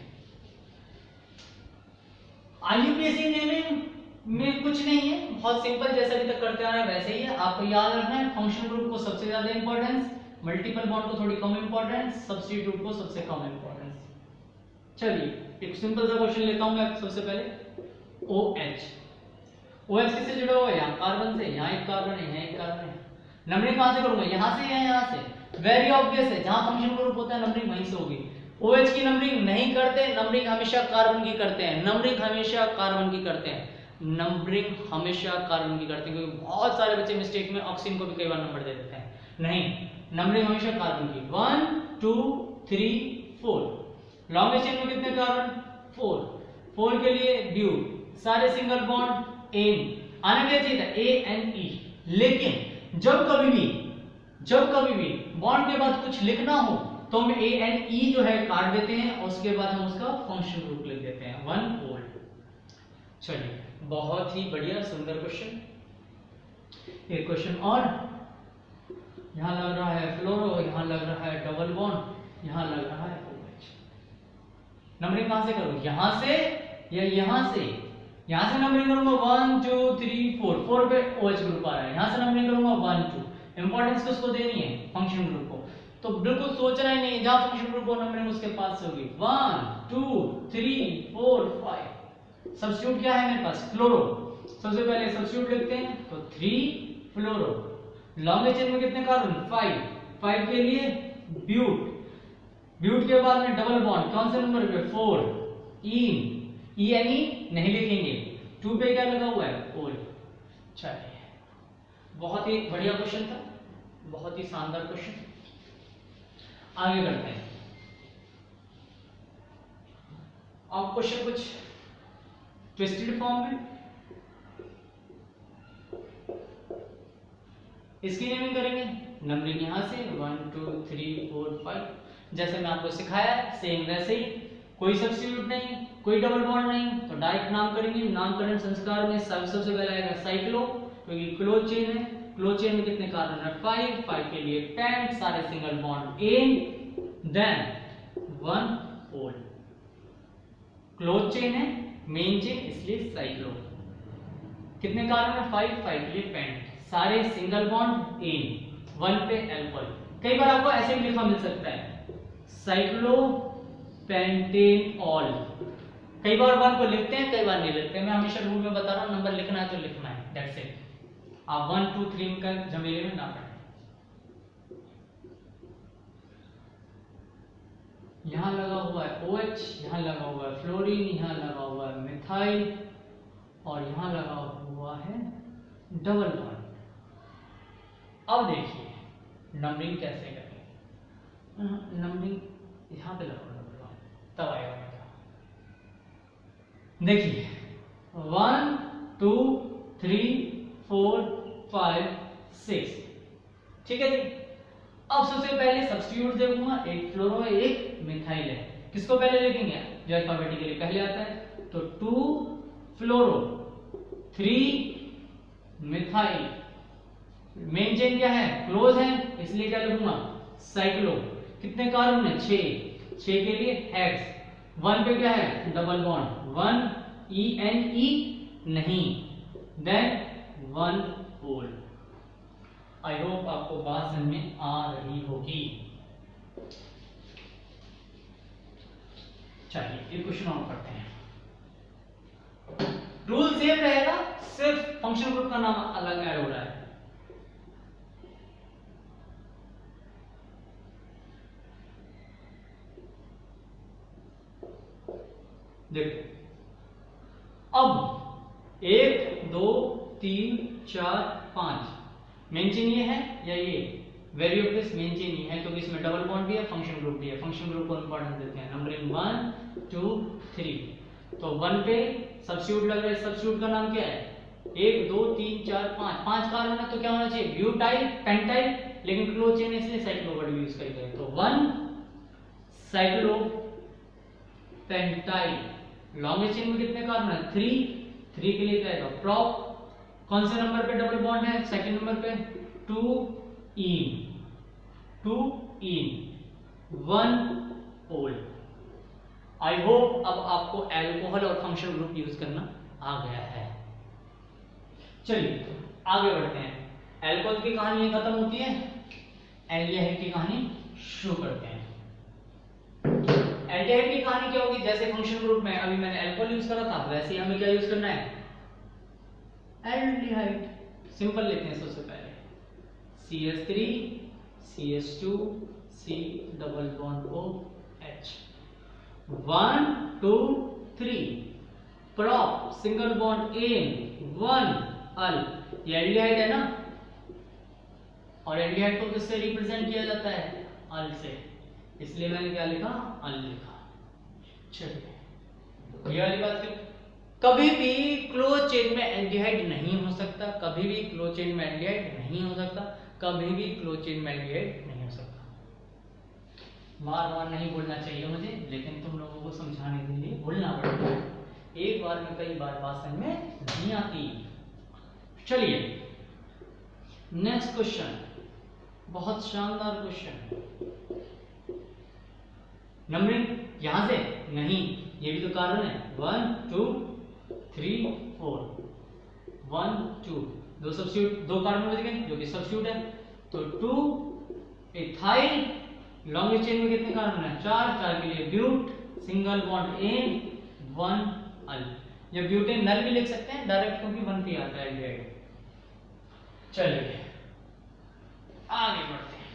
आईयूपीएसी नेमिंग में कुछ नहीं है, बहुत सिंपल, जैसा अभी तक करते आ रहे हैं वैसे ही है। आपको याद रखना है फंक्शन ग्रुप को सबसे ज्यादा इंपॉर्टेंस, मल्टीपल बॉन्ड को थोड़ी कम इंपॉर्टेंस, सब्स्टिट्यूट को सबसे कम इंपॉर्टेंस। चलिए एक सिंपल सा क्वेश्चन लेता हूं मैं सबसे पहले। OH किससे जुड़ा हुआ है, यहाँ कार्बन से, यहाँ एक कार्बन है, यहाँ एक कार्बन है। नंबरिंग कहां से करूंगा, यहाँ से या यहाँ से। वेरी ऑब्वियस है, जहां फंक्शन ग्रुप होता है नंबरिंग वहीं से होगी। OH की नंबरिंग नहीं करते, नंबरिंग हमेशा कार्बन की करते हैं, नंबरिंग हमेशा कार्बन की करते हैं, नंबरिंग हमेशा कार्बन की करते हैं। क्योंकि बहुत सारे बच्चे मिस्टेक में ऑक्सीजन को भी कई बार नंबर दे देते हैं, नहीं, नंबरिंग हमेशा कार्बन की। 1 2 3 4। लॉन्गेस्ट चेन में कितने कार्बन, 4 के लिए ब्यूट, सारे सिंगल बॉन्ड एन, आना क्या चाहिए था ANE। लेकिन जब कभी भी बॉन्ड के बाद कुछ लिखना हो तो हम ANE जो है काट देते हैं और उसके बाद हम उसका फंक्शन ग्रुप लिख देते हैं 1 चलिए बहुत ही बढ़िया सुंदर क्वेश्चन। एक क्वेश्चन और, यहां लग रहा है फ्लोरो, यहां लग रहा है डबल बॉन्ड, यहां लग रहा है OH। नंबरिंग कहां से करूं, यहां से या यहां से। यहां से नंबरिंग करूंगा 1 2 3 4 पे OH ग्रुप आ रहा है, यहां से नंबरिंग करूंगा 1 2। इंपॉर्टेंस किसको देनी है, फंक्शन ग्रुप को। तो बिल्कुल सोचना ही नहीं, जहां फंक्शन ग्रुप हो नंबरिंग उसके पास से होगी। 1 2 3 4 5। सब्स्टिट्यूट क्या है मेरे पास, फ्लोरो। सबसे पहले सब्स्टिट्यूट लिखते हैं तो 3 फ्लोरो। लॉन्गेस्ट चेन में कितने कार्बन, 5 के लिए ब्यूट के बाद में डबल बॉन्ड, कौन से नंबर पे, 4। ENE नहीं लिखेंगे, 2 पे क्या लगा हुआ है, ओल। चलिए बहुत ही बढ़िया क्वेश्चन था। बहुत ही शानदार क्वेश्चन। आगे करते हैं। अब क्वेश्चन कुछ ट्विस्टेड फॉर्म में, इसकी नेमिंग करेंगे। नंबरिंग यहां से 1 2 3 4 5 जैसे मैं आपको सिखाया सेम वैसे ही, कोई सब्स्टिट्यूट नहीं, कोई डबल बॉन्ड नहीं, तो डायरेक्ट नाम करेंगे। नामकरण संस्कार में सबसे पहले आएगा साइक्लो, क्योंकि क्लोज चेन है। क्लोज चेन में कितने कार्बन है? 5, 5 के लिए पेंट, सारे सिंगल बॉन्ड एन, देन 1 पोल। क्लोज चेन है, मेन चेन, इसलिए साइक्लो। कितने कार्बन है? 5, 5 के लिए पेंट, सारे सिंगल बॉन्ड एन, 1 पे अल्कोहल। कई बार आपको ऐसे भी लिखा मिल सकता है साइक्लो पेंटेन ऑल। कई बार 1 को लिखते हैं, कई बार नहीं लिखते हैं। मैं हमेशा रूल में बता रहा हूं, नंबर लिखना है तो लिखना है, दैट्स इट। आप 1 2 3 का झमेले में ना पड़े। यहां लगा हुआ है OH, यहां लगा हुआ है फ्लोरीन, यहां लगा हुआ है मिथाइल, और यहां लगा हुआ है डबल बॉन्ड। अब देखिए नंबरिंग कैसे करें। नंबरिंग यहां पे लगा डबल बॉन्ड, तब आएगा मजा। देखिए 1 2 3 4 5 6, ठीक है जी। अब सबसे पहले सब्स्टिट्यूट देखूंगा, एक फ्लोरो है, एक मिथाइल है। किसको पहले लिखेंगे? जो अल्फाबेटिकली पहले आता है। तो 2 फ्लोरो 3 मिथाइल। मेन चेन क्या है? क्लोज है, इसलिए क्या लिखूंगा? साइक्लो। कितने कार्बन है? 6, 6 के लिए हेक्स। 1 पे क्या है? डबल बॉन्ड, 1 ENE नहीं, देन 1 पोल। आई होप आपको बात समझ में आ रही होगी। चलिए एक क्वेश्चन और करते हैं। रूल सेम रहेगा, सिर्फ फंक्शन ग्रुप का नाम अलग ऐड हो रहा है। देखो अब 1 2 3 4 5 मेन चेन ये है या ये? वेरी ऑब्वियस मेन चेन ये है, क्योंकि इसमें डबल बॉन्ड भी है, फंक्शन ग्रुप भी है। फंक्शन ग्रुप को इंपॉर्टेंस देते हैं। नंबरिंग 1 2 3, तो 1 पे सब्स्टिट्यूट लग रहा है। सब्स्टिट्यूट का नाम क्या है? 1 2 3 4 5, 5 कार्बन है तो क्या होना चाहिए? ब्यूटाइल पेंटाइल, लेकिन क्लोज चेन है इसलिए साइक्लो वर्ड यूज करते हैं। तो 1 साइक्लो पेंटाइल। लॉन्ग चेन में कितने कार्बन है? 3, 3 के लिए क्या आएगा? प्रॉप। कौन से नंबर पे डबल बॉन्ड है? सेकंड नंबर पे 2 इन 1 पोल। आई होप अब आपको एल्कोहल और फंक्शनल ग्रुप यूज करना आ गया है। चलिए आगे बढ़ते हैं। एल्कोहल की कहानी खत्म होती है, एल्डिहाइड की कहानी शुरू करते हैं। एल्डिहाइड की कहानी क्या होगी? जैसे फंक्शनल ग्रुप में अभी मैंने एल्कोहल यूज करा था, वैसे ही हमें क्या यूज करना है? एल्डिहाइड। सिंपल लेते हैं सबसे पहले CH3 CH2 C double bond OH 1 2 3 prop single bond ane 1 al. ये एल्डिहाइड है ना, और एल्डिहाइड को किससे रिप्रेजेंट किया जाता है? अल से, इसलिए मैंने क्या लिखा? अल लिखा। चलिए ये वाली बात फिर कभी भी क्लोज चेन में एल्डिहाइड नहीं हो सकता, कभी भी क्लोज चेन में एल्डिहाइड नहीं हो सकता, कभी भी क्लोज चेन में एल्डिहाइड नहीं हो सकता। बार बार नहीं बोलना चाहिए मुझे, लेकिन तुम लोगों को समझाने के लिए बोलना पड़ता है। एक बार में कई बार बात समझ में नहीं आती। चलिए नेक्स्ट क्वेश्चन, बहुत शानदार क्वेश्चन। नंबरिंग यहां से नहीं, ये भी तो कार्बन है। 1 2 3 4 1 2, दो सब्स्टिट्यूट, दो कार्बन बच गए जो कि सब्स्टिट्यूट है। तो 2 इथाइल। लॉन्ग चेन में कितने कार्बन है? 4, 4 के लिए ब्यूट, सिंगल बॉन्ड एन 1 अल। या ब्यूटेन नल भी लिख सकते हैं डायरेक्ट, क्योंकि 1 पे आता है एल्डिहाइड। चलिए आगे बढ़ते हैं।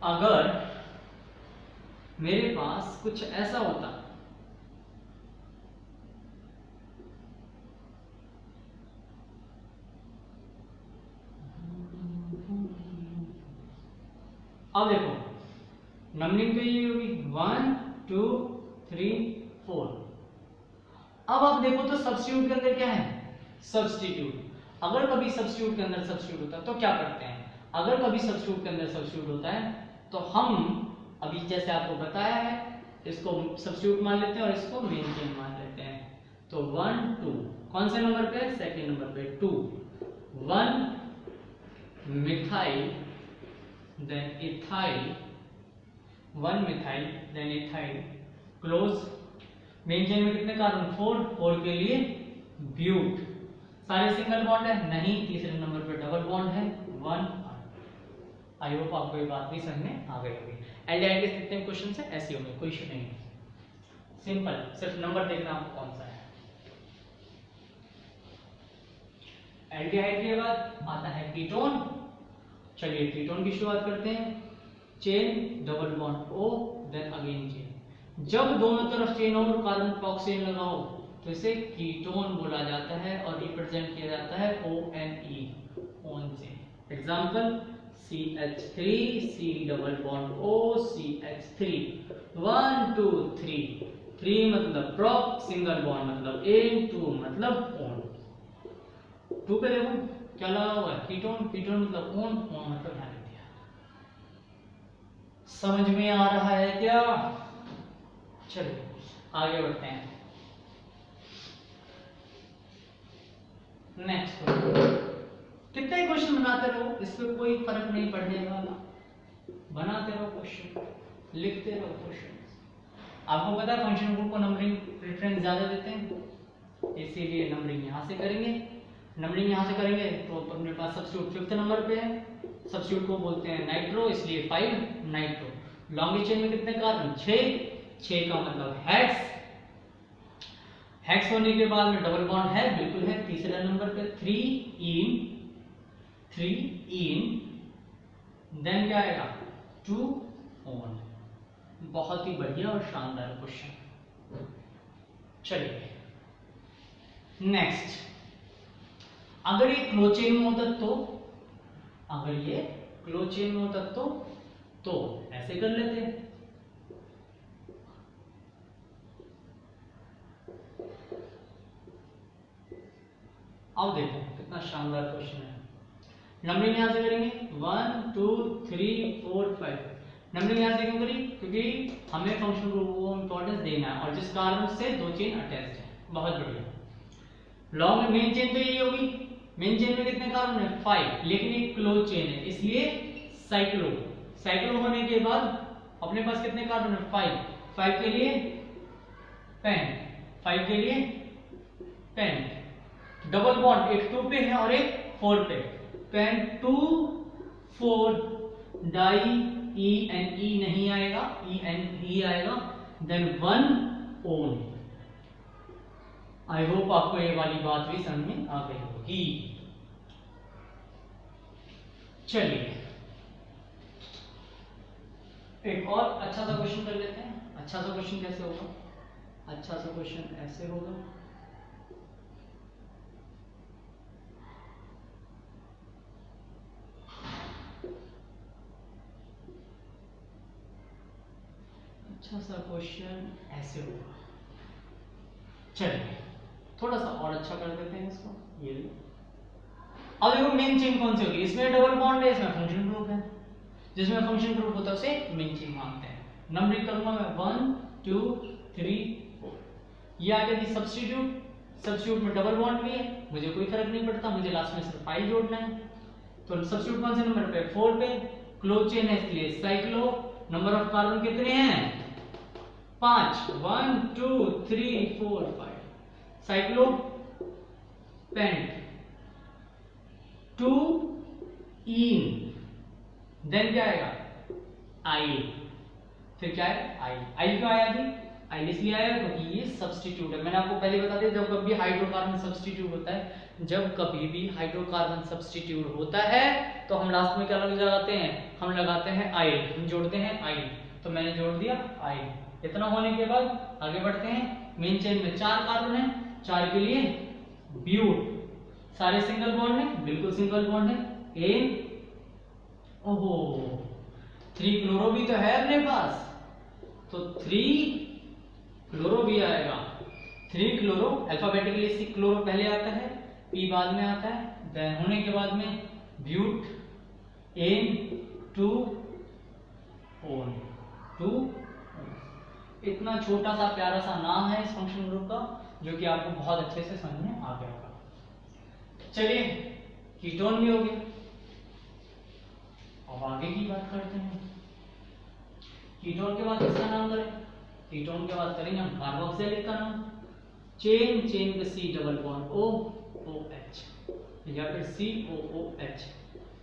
अगर मेरे पास कुछ ऐसा होता, अब देखो नंबरिंग तो ये होगी 1 2 3 4। अब आप देखो तो सब्स्टिट्यूट के अंदर क्या है, सब्स्टिट्यूट। अगर कभी सब्स्टिट्यूट के अंदर सब्स्टिट्यूट होता है तो क्या करते हैं, अगर कभी सब्स्टिट्यूट के अंदर सब्स्टिट्यूट होता है तो हम अभी जैसे आपको बताया है इसको सब्स्टिट्यूट मान लेते हैं और इसको मेन चेन मान लेते हैं। तो 1 2 कौन से नंबर पे, सेकंड नंबर पे 2, 1 methyl then ethyl, 1 methyl then ethyl close. Main chain में कितने कार्बन, 4, 4 के लिए ब्यूट। सारे सिंगल बॉन्ड है नहीं, तीसरे नंबर पे डबल बॉन्ड है 1। आई होप आपको ये बात भी समझ में आ गई होगी। एल्डिहाइड के जितने क्वेश्चन है ऐसे होंगे, कोई इशू नहीं, सिंपल, सिर्फ नंबर देखना आपको कौन सा है। एल्डिहाइड के बाद आता है कीटोन। चलिए कीटोन की शुरुआत करते हैं। Chain double bond O then again chain. जब दोनों तरफ चेन और कार्बन ऑक्सीजन लगाओ तो इसे कीटोन बोला जाता है और रिप्रेजेंट किया जाता है ONE, ओन से। Example CH3 C double bond O CH3, 1 2 3, 3 मतलब प्रोप, सिंगल बॉन्ड मतलब एन, 2 मतलब ओन। 2 पे देखो क्या लगा हुआ है, कीटोन, कीटोन मतलब ओन, ओन मतलब ध्यान दिया। समझ में आ रहा है क्या? चलिए आगे बढ़ते हैं। नेक्स्ट कितने क्वेश्चन बनाते रहो, इसमें कोई फर्क नहीं पड़ने वाला। बनाते रहो क्वेश्चन, लिखते रहो क्वेश्चन। आपको पता है फंक्शन ग्रुप को नंबरिंग प्रेफरेंस ज्यादा देते हैं, इसीलिए नंबरिंग यहां से करेंगे। नंबरिंग यहां से करेंगे तो अपने पास सब्स्टिट्यूट 5th नंबर पे है। सब्स्टिट्यूट को बोलते हैं नाइट्रो, इसलिए 5 नाइट्रो। लॉन्ग चेन में कितने कार्बन, 6 का मतलब हेक्स। हेक्स होने के बाद में डबल बॉन्ड है, बिल्कुल है, तीसरे नंबर पे 3 इन देन क्या आएगा 2 ऑन। बहुत ही बढ़िया और शानदार क्वेश्चन। चलिए नेक्स्ट, अगर ये क्लोचेन में होता तो, अगर ये क्लोचेन में होता तो ऐसे कर लेते हैं। अब देखो कितना शानदार क्वेश्चन है। नंबरिंग यहां से करेंगे 1 2 3 4 5। नंबरिंग यहां से क्यों करी, क्योंकि हमें फंक्शन ग्रुप को इंपॉर्टेंस देना है और जिस कारण से 2 चेन अटैच्ड है। बहुत बढ़िया। लॉन्ग मेन चेन तो यही होगी, मेन चेन में कितने कार्बन है 5, लेकिन एक क्लोज चेन है इसलिए साइक्लो। साइक्लो होने के बाद अपने पास कितने कार्बन है 5 के लिए पेंट, 5 के लिए पेंट। डबल बॉन्ड एक 2 पे है और एक 4 पे, पेंट 2 4 डाई E नहीं आएगा, E आएगा, देन 1 ओन। आई होप आपको ये वाली बात भी समझ में आ गई होगी। चलिए एक और अच्छा सा क्वेश्चन कर लेते हैं। अच्छा सा क्वेश्चन कैसे होगा, अच्छा सा क्वेश्चन ऐसे होगा। अच्छा सा क्वेश्चन ऐसे होगा। चलिए थोड़ा सा और अच्छा कर देते हैं इसको। ये अब देखो मेन चेन कौन सी होगी, इसमें डबल बॉन्ड है, इसमें फंक्शन ग्रुप है। जिसमें फंक्शन ग्रुप होता है उसे मेन चेन मानते हैं। नंबरिंग करूंगा मैं 1 2 3 4। ये आ गया सब्स्टिट्यूट। सब्स्टिट्यूट में डबल बॉन्ड भी है, मुझे कोई फर्क नहीं पड़ता, मुझे लास्ट में सिर्फ 5 जोड़ना है। तो सब्स्टिट्यूट कौन से नंबर पे, 4 पे। क्लोज चेन है इसलिए साइक्लो। नंबर ऑफ कार्बन कितने हैं 5, 1 2 3 4 5। साइक्लो पेंट 2 इन, देन क्या आएगा आई, फिर क्या है आई क्यों आया जी, आई इसलिए आया क्योंकि ये सब्स्टिट्यूट है। मैंने आपको पहले बता दिया जब कभी हाइड्रोकार्बन सब्स्टिट्यूट होता है, जब कभी भी हाइड्रोकार्बन सब्स्टिट्यूट होता है तो हम लास्ट में क्या लगाते हैं, हम लगाते हैं आई, हम जोड़ते हैं आई। तो मैंने जोड़ दिया आई। इतना होने के बाद आगे बढ़ते हैं। मेन चेन में 4 कार्बन है, 4 के लिए ब्यूट। सारे सिंगल बॉन्ड है, बिल्कुल सिंगल बॉन्ड है। एन, ओहो 3 क्लोरो भी तो है अपने पास, तो 3 क्लोरो भी आएगा। 3 क्लोरो अल्फाबेटिकली 6 क्लोरो पहले आता है, P बाद में आता है, देन होने के बाद में ब्यूट N2 ओन 2। इतना छोटा सा प्यारा सा नाम है इस फंक्शन ग्रुप का, जो कि आपको बहुत अच्छे से समझ में आ गया होगा। चलिए कीटोन भी हो गया, अब आगे की बात करते हैं। कीटोन के बाद किसका नाम करें? कीटोन के बाद करेंगे हम कार्बोक्सिलिक का नाम। चेन पे C double bond O OH या फिर COOH,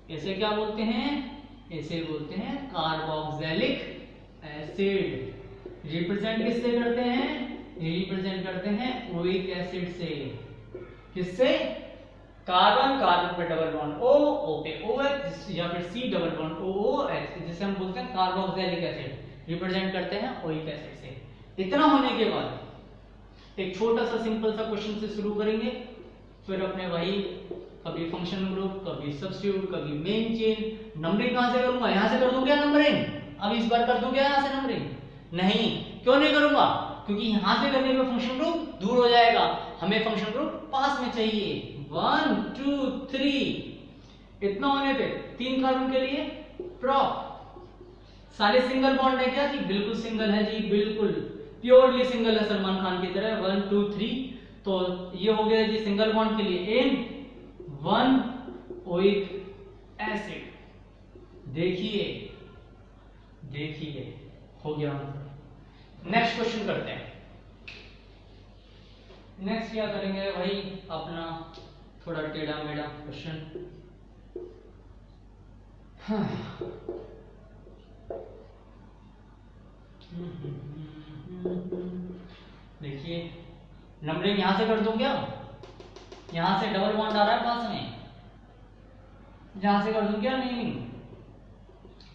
इसे क्या बोलते हैं? इसे बोलते हैं कार्बोक्सिलिक एसिड। रिप्रेजेंट किससे करते हैं? रिप्रेजेंट करते हैं ओइक एसिड से। किससे? कार्बन कार्बन पे डबल बॉन्ड O पे OH या फिर C डबल बॉन्ड OOH, जिसे हम बोलते हैं कार्बोक्सिलिक एसिड, रिप्रेजेंट करते हैं ओइक एसिड से। इतना होने के बाद एक छोटा सा सिंपल सा क्वेश्चन से शुरू करेंगे, फिर अपने वही कभी फंक्शन ग्रुप, कभी सब्स्टिट्यूट, कभी मेन चेन। नंबरिंग कहां से करूंगा? यहां से कर दूं क्या नंबरिंग? अब इस बार कर दूं क्या यहां से नंबरिंग? नहीं, क्यों नहीं करूंगा? क्योंकि यहां से करने पे फंक्शन ग्रुप दूर हो जाएगा, हमें फंक्शन ग्रुप पास में चाहिए। 1 2 3, इतना होने पे 3 कार्बन के लिए प्रॉप सारे सिंगल बॉन्ड है क्या जी? बिल्कुल सिंगल है जी, बिल्कुल प्योरली सिंगल है, सलमान खान की तरह। 1 2 3, तो ये हो गया जी सिंगल बॉन्ड के लिए N1 ओइक एसिड। देखिए हो गया। नेक्स्ट क्वेश्चन करते हैं। नेक्स्ट क्या करेंगे? वही अपना थोड़ा टेढ़ा मेढ़ा क्वेश्चन। देखिए नंबरिंग यहां से कर दूं क्या? यहां से डबल बॉन्ड आ रहा है पास में, यहां से कर दूं क्या? नहीं,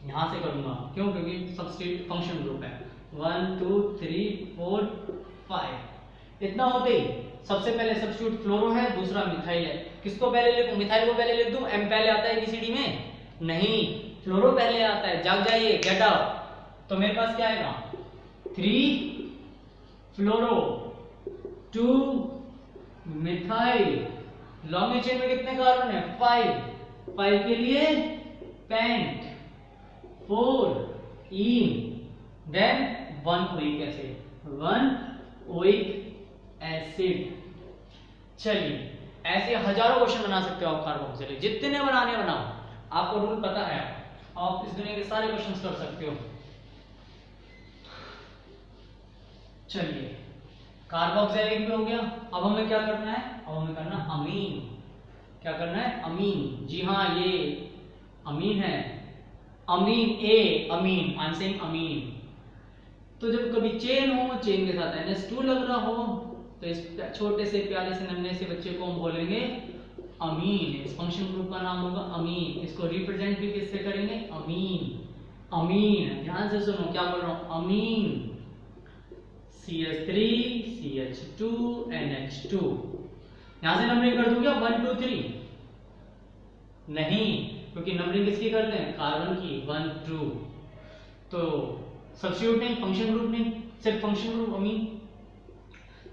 यहां से करूंगा। क्यों? क्योंकि सब्स्टिट्यूट फंक्शन ग्रुप है। 1 2 3 4 5, इतना होते ही सबसे पहले सब्स्टिट्यूट फ्लोरो है, दूसरा मिथाइल है। किसको पहले लिखूं? मिथाइल को पहले लिख दूं? M पहले आता है एबीसीडी में? नहीं, फ्लोरो पहले आता है। जाग जाइए, गेट आउट। तो मेरे पास क्या आएगा? 3 फ्लोरो 2 मिथाइल। लॉन्ग चेन में कितने कार्बन है? 5 के लिए पेंट, 4 इन, then 1 oic acid, 1 oic acid. चलिए ऐसे हजारों क्वेश्चन बना सकते हो आप कार्बोक्सिलिक, जितने बनाने बनाओ, आपको रूल पता है, आप इस दुनिया के सारे क्वेश्चंस कर सकते हो। चलिए कार्बोक्सिलिक भी हो गया। अब हमें क्या करना है? अब हमें करना अमीन। क्या करना है? अमीन। जी हाँ, ये अमीन है, अमीन ए, अमीन, आई एम सेइंग अमीन। तो जब कभी चेन हो, चेन के साथ NH2 लग रहा हो, तो इस छोटे से प्यारे से नन्हे से बच्चे को हम बोलेंगे अमीन। इस फंक्शन ग्रुप का नाम होगा अमीन। इसको रिप्रेजेंट भी किससे करेंगे? अमीन। अमीन, ध्यान से सुनो क्या बोल रहा हूं। अमीन CH3 CH2 NH2। यहां से नंबरिंग कर दूं क्या? 1 2 3? नहीं, क्योंकि नंबरिंग किसकी करते हैं? कार्बन की। 1 2, तो सब्स्टिट्यूट नहीं, फंक्शन ग्रुप नहीं, सिर्फ फंक्शन ग्रुप अमीन।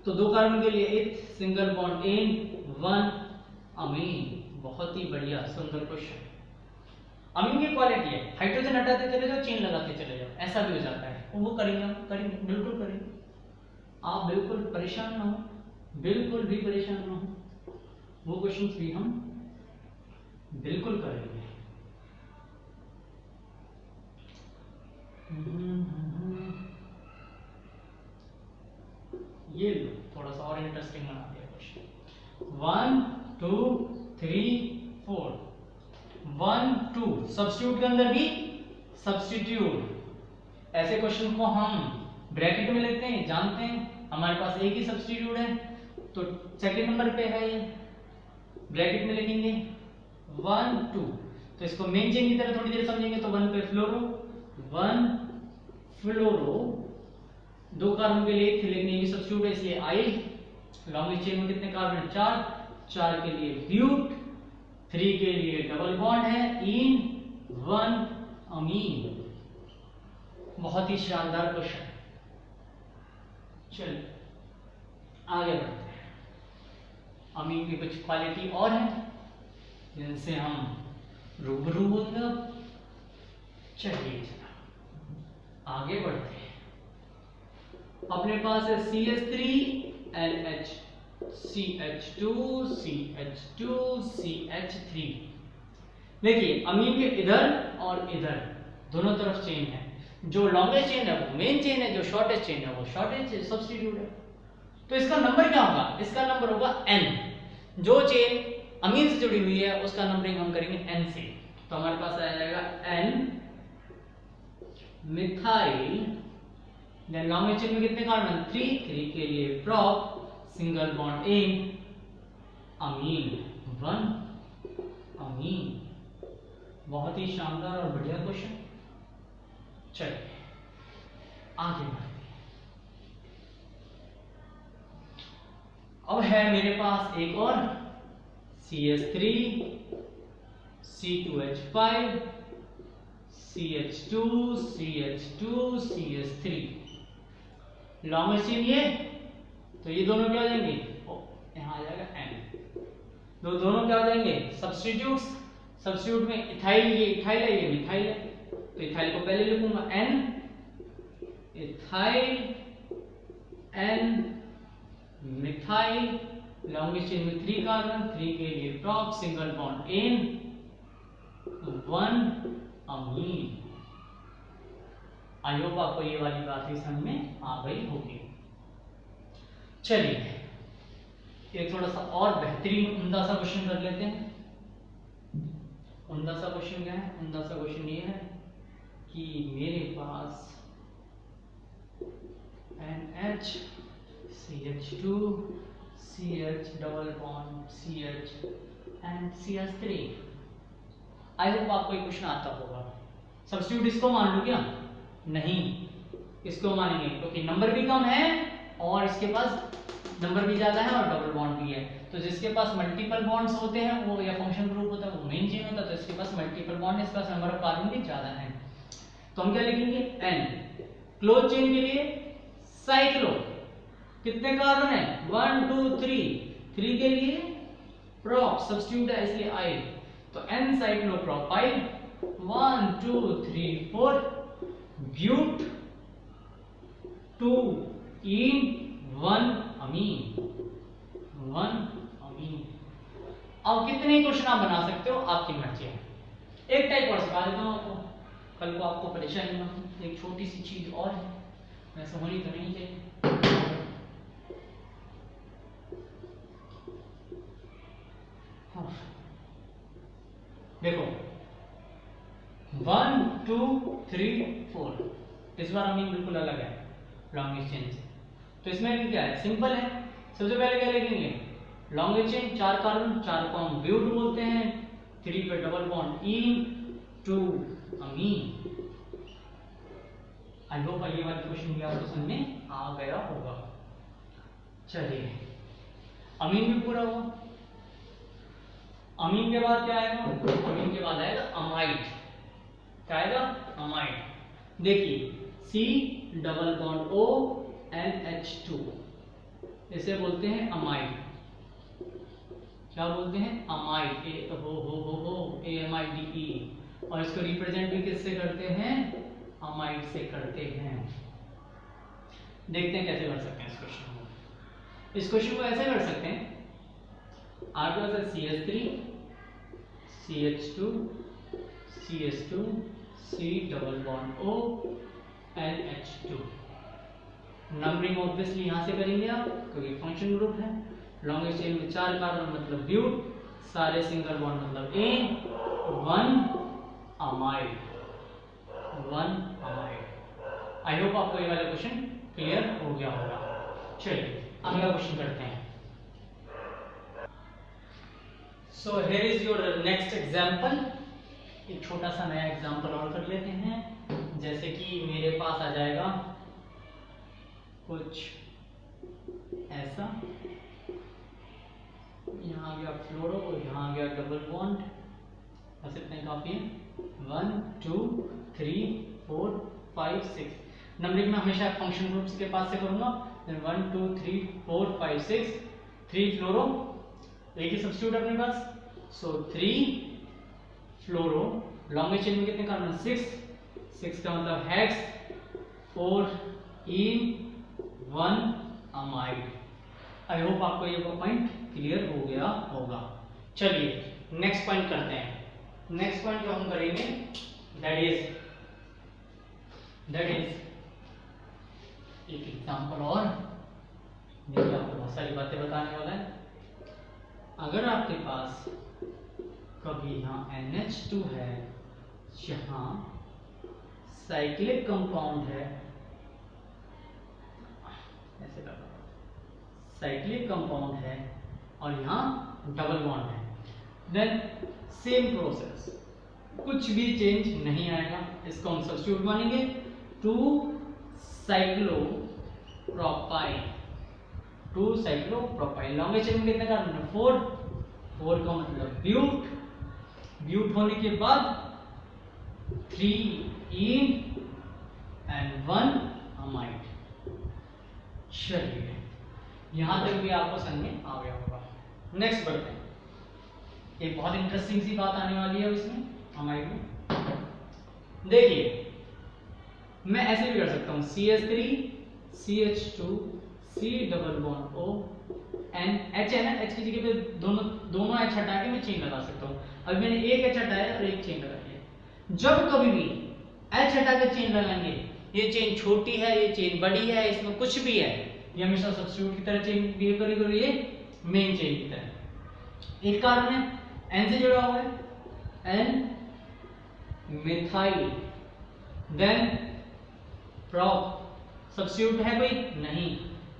तो 2 कार्बन के लिए एक सिंगल बॉन्ड N1 अमीन। बहुत ही बढ़िया सुंदर क्वेश्चन। अमीन की क्वालिटी है, हाइड्रोजन हटाते चले जाओ, चेन लगाते चले जाओ, ऐसा भी हो जाता है। वो करेंगे, बिल्कुल करेंगे। आप बिल्कुल परेशान ना हो, बिल्कुल भी परेशान ना हो, वो क्वेश्चंस भी हम बिल्कुल करेंगे। ये लो, थोड़ा सा और इंटरेस्टिंग बना दिया क्वेश्चन। 1 2 3 4, 1 2 सब्स्टिट्यूट के अंदर भी सब्स्टिट्यूट। ऐसे क्वेश्चन को हम ब्रैकेट में लेते हैं, जानते हैं हमारे पास एक ही सब्स्टिट्यूट है, तो सेकंड नंबर पे है ये, ब्रैकेट में लिखेंगे 1 2। तो इसको मेन चेन की तरह थोड़ी देर समझेंगे। तो 1 पे फ्लोरो, 1 फ्लोरो, 2 कार्बन के लिए लेकिन ये भी सब्स्टिट्यूट है इसलिए आइल। लॉन्ग चेन में कितने कार्बन? 4 के लिए ब्यूट, 3 के लिए डबल बॉन्ड है इन, 1 अमीन। बहुत ही शानदार क्वेश्चन। चलिए आगे बढ़ते हैं। अमीन की कुछ क्वालिटी और है जिनसे हम रूबरू होंगे। चलिए आगे बढ़ते हैं। अपने पास है CH3NH CH2 CH2 CH3। देखिए अमीन के इधर और इधर दोनों तरफ चेन है। जो लॉन्गेस्ट चेन है वो मेन चेन है, जो शॉर्टेस्ट चेन है वो शॉर्टेस्ट सब्स्टिट्यूट है। तो इसका नंबर क्या होगा? इसका नंबर होगा n। जो चेन अमीन से जुड़ी हुई है उसका नंबरिंग हम करेंगे n से। तो हमारे पास आ जाएगा n methyl, then longest chain में कितने कार्बन? 3 के लिए prop single bond ane amine 1 amine. बहुत ही शानदार और बढ़िया क्वेश्चन। चलिए आगे बढ़ते हैं। अब है मेरे पास एक और CH3 C2H5 CH2 CH2 CH3। Longest chain ये, तो ये दोनों क्या हो जाएंगे? यहां आ जाएगा n। दोनों क्या हो जाएंगे? सब्स्टिट्यूट्स। सब्स्टिट्यूट में इथाइल, ये इथाइल है ये मिथाइल है, तो इथाइल को पहले लिखूंगा n ethyl n methyl. Longest chain में 3 कार्बन, 3 के लिए prop single bond ane 1 amine. I hope आपको ये वाली बात ही समझ में आ गई होगी। चलिए एक थोड़ा सा और बेहतरीन उम्दा सा क्वेश्चन कर लेते हैं। उम्दा सा क्वेश्चन क्या है? उम्दा सा क्वेश्चन ये है कि मेरे पास NH CH2 CH double bond CH and CH3। I hope आपको ये क्वेश्चन आता होगा। सब्स्टिट्यूट इसको मान लो क्या? नहीं, इसको मानेंगे क्योंकि नंबर भी कम है और इसके पास नंबर भी ज्यादा है और डबल बॉन्ड भी है। तो जिसके पास मल्टीपल बॉन्ड्स होते हैं वो या फंक्शन ग्रुप होता है वो मेन चेन होता है, तो इसके पास मल्टीपल बॉन्ड है, इसके पास नंबर ऑफ कार्बन भी ज्यादा है। तो हम क्या लिखेंगे? n। क्लोज चेन के लिए साइक्लो, कितने कार्बन है? 1 2 3। 3 के लिए प्रोप, सब्स्टिट्यूट है इसलिए i, तो n साइक्लोप्रोपाइल 1 2 3 4 ब्यूट 2 इन 1 अमीन 1 अमीन। अब कितने क्वेश्चन आप बना सकते हो, आपकी मर्जी है। एक टाइप और सिखा देता हूं आपको, कल को आपको परेशानी ना हो। एक छोटी सी चीज और है, वैसे होनी तो नहीं चाहिए। देखो 1 2 3 4, इस बार अमीन बिल्कुल अलग है लॉन्गेस्ट चेन से। तो इसमें क्या है? सिंपल है। सबसे पहले क्या लिखेंगे? लॉन्गेस्ट चेन 4 कार्बन, 4 को हम ब्यूट बोलते हैं, 3 पे double bond ene 2 amine. I hope ये वाला क्वेश्चन भी आपको समझ में आ गया होगा। चलिए अमीन भी पूरा हुआ। अमीन के बाद क्या आएगा? अमीन के बाद आएगा अमाइड। क्या आएगा? अमाइड। देखिए C double bond O NH2, इसे बोलते हैं अमाइड। क्या बोलते हैं? अमाइड। AMIDE। और इसको रिप्रेजेंट भी किससे करते हैं? अमाइड से करते हैं। देखते हैं कैसे कर सकते हैं इस क्वेश्चन को। इस क्वेश्चन को ऐसे कर सकते हैं, आपके पास है CH3 CH2 CH2 C double bond O NH2। Numbering obviously यहां से करेंगे आप क्योंकि फंक्शन ग्रुप है। लॉन्गेस्ट चेन में 4 कार्बन मतलब ब्यूट, सारे सिंगल बॉन्ड मतलब A 1 amide 1 amide. I hope आपको ये वाला क्वेश्चन क्लियर हो गया होगा। चलिए अगला क्वेश्चन करते हैं। So here is your next example. एक छोटा सा नया एग्जांपल और कर लेते हैं। जैसे कि मेरे पास आ जाएगा कुछ ऐसा, यहाँ आ गया फ्लोरो, यहाँ आ गया डबल बॉन्ड, बस इतना ही काफी है। 1 2 3 4 5 6। नंबरिंग में हमेशा फंक्शन ग्रुप्स के पास से करूंगा। देन 1 2 3 4 5 6 3 फ्लोरो, एक ही सब्स्टिट्यूट अपने पास, सो 3 फ्लोरो। लॉन्गेस्ट चेन में कितने कार्बन? 6 6 का मतलब हेक्स, 4 इन 1 अमाइड। आई होप आपको ये पॉइंट क्लियर हो गया होगा। चलिए नेक्स्ट पॉइंट करते हैं। नेक्स्ट पॉइंट जो हम करेंगे दैट इज एक एग्जांपल और देखिए, आपको बहुत सारी बातें बताने वाला है। अगर आपके पास कभी यहाँ NH2 है, यहाँ साइक्लिक कंपाउंड है, ऐसे करना, साइक्लिक कंपाउंड है और यहाँ डबल बॉन्ड है, देन सेम प्रोसेस, कुछ भी चेंज नहीं आएगा। इसको हम सब्स्टिट्यूट मानेंगे 2 साइक्लोप्रोपाइल, 2 साइक्लोप्रोपाइल। लॉन्गेस्ट चेन में कितने कार्बन है? 4 4 का मतलब ब्यूट, ब्यूट होने के बाद 3 इन एंड 1 अमाइड। चलिए यहां तक भी आपको समझ में आ गया होगा। नेक्स्ट बढ़ते हैं। एक बहुत इंटरेस्टिंग सी बात आने वाली है इसमें अमाइड में। देखिए मैं ऐसे भी कर सकता हूं CH3 CH2 C double bond O N H है ना, H की जगह पे दोनों H हटा के मैं चेन लगा सकता हूं। अभी मैंने एक H हटाया और एक चेन लगा दिया। जब कभी भी H हटा के चेन लगाएंगे, ये चेन छोटी है, ये चेन बड़ी है, इसमें कुछ भी है, ये हमेशा सब्स्टिट्यूट की तरह चेन बिहेव करेगी और ये मेन चेन की तरह। एक कार्बन है N से जुड़ा हुआ है, N methyl, then prop, substitute है कोई? नहीं।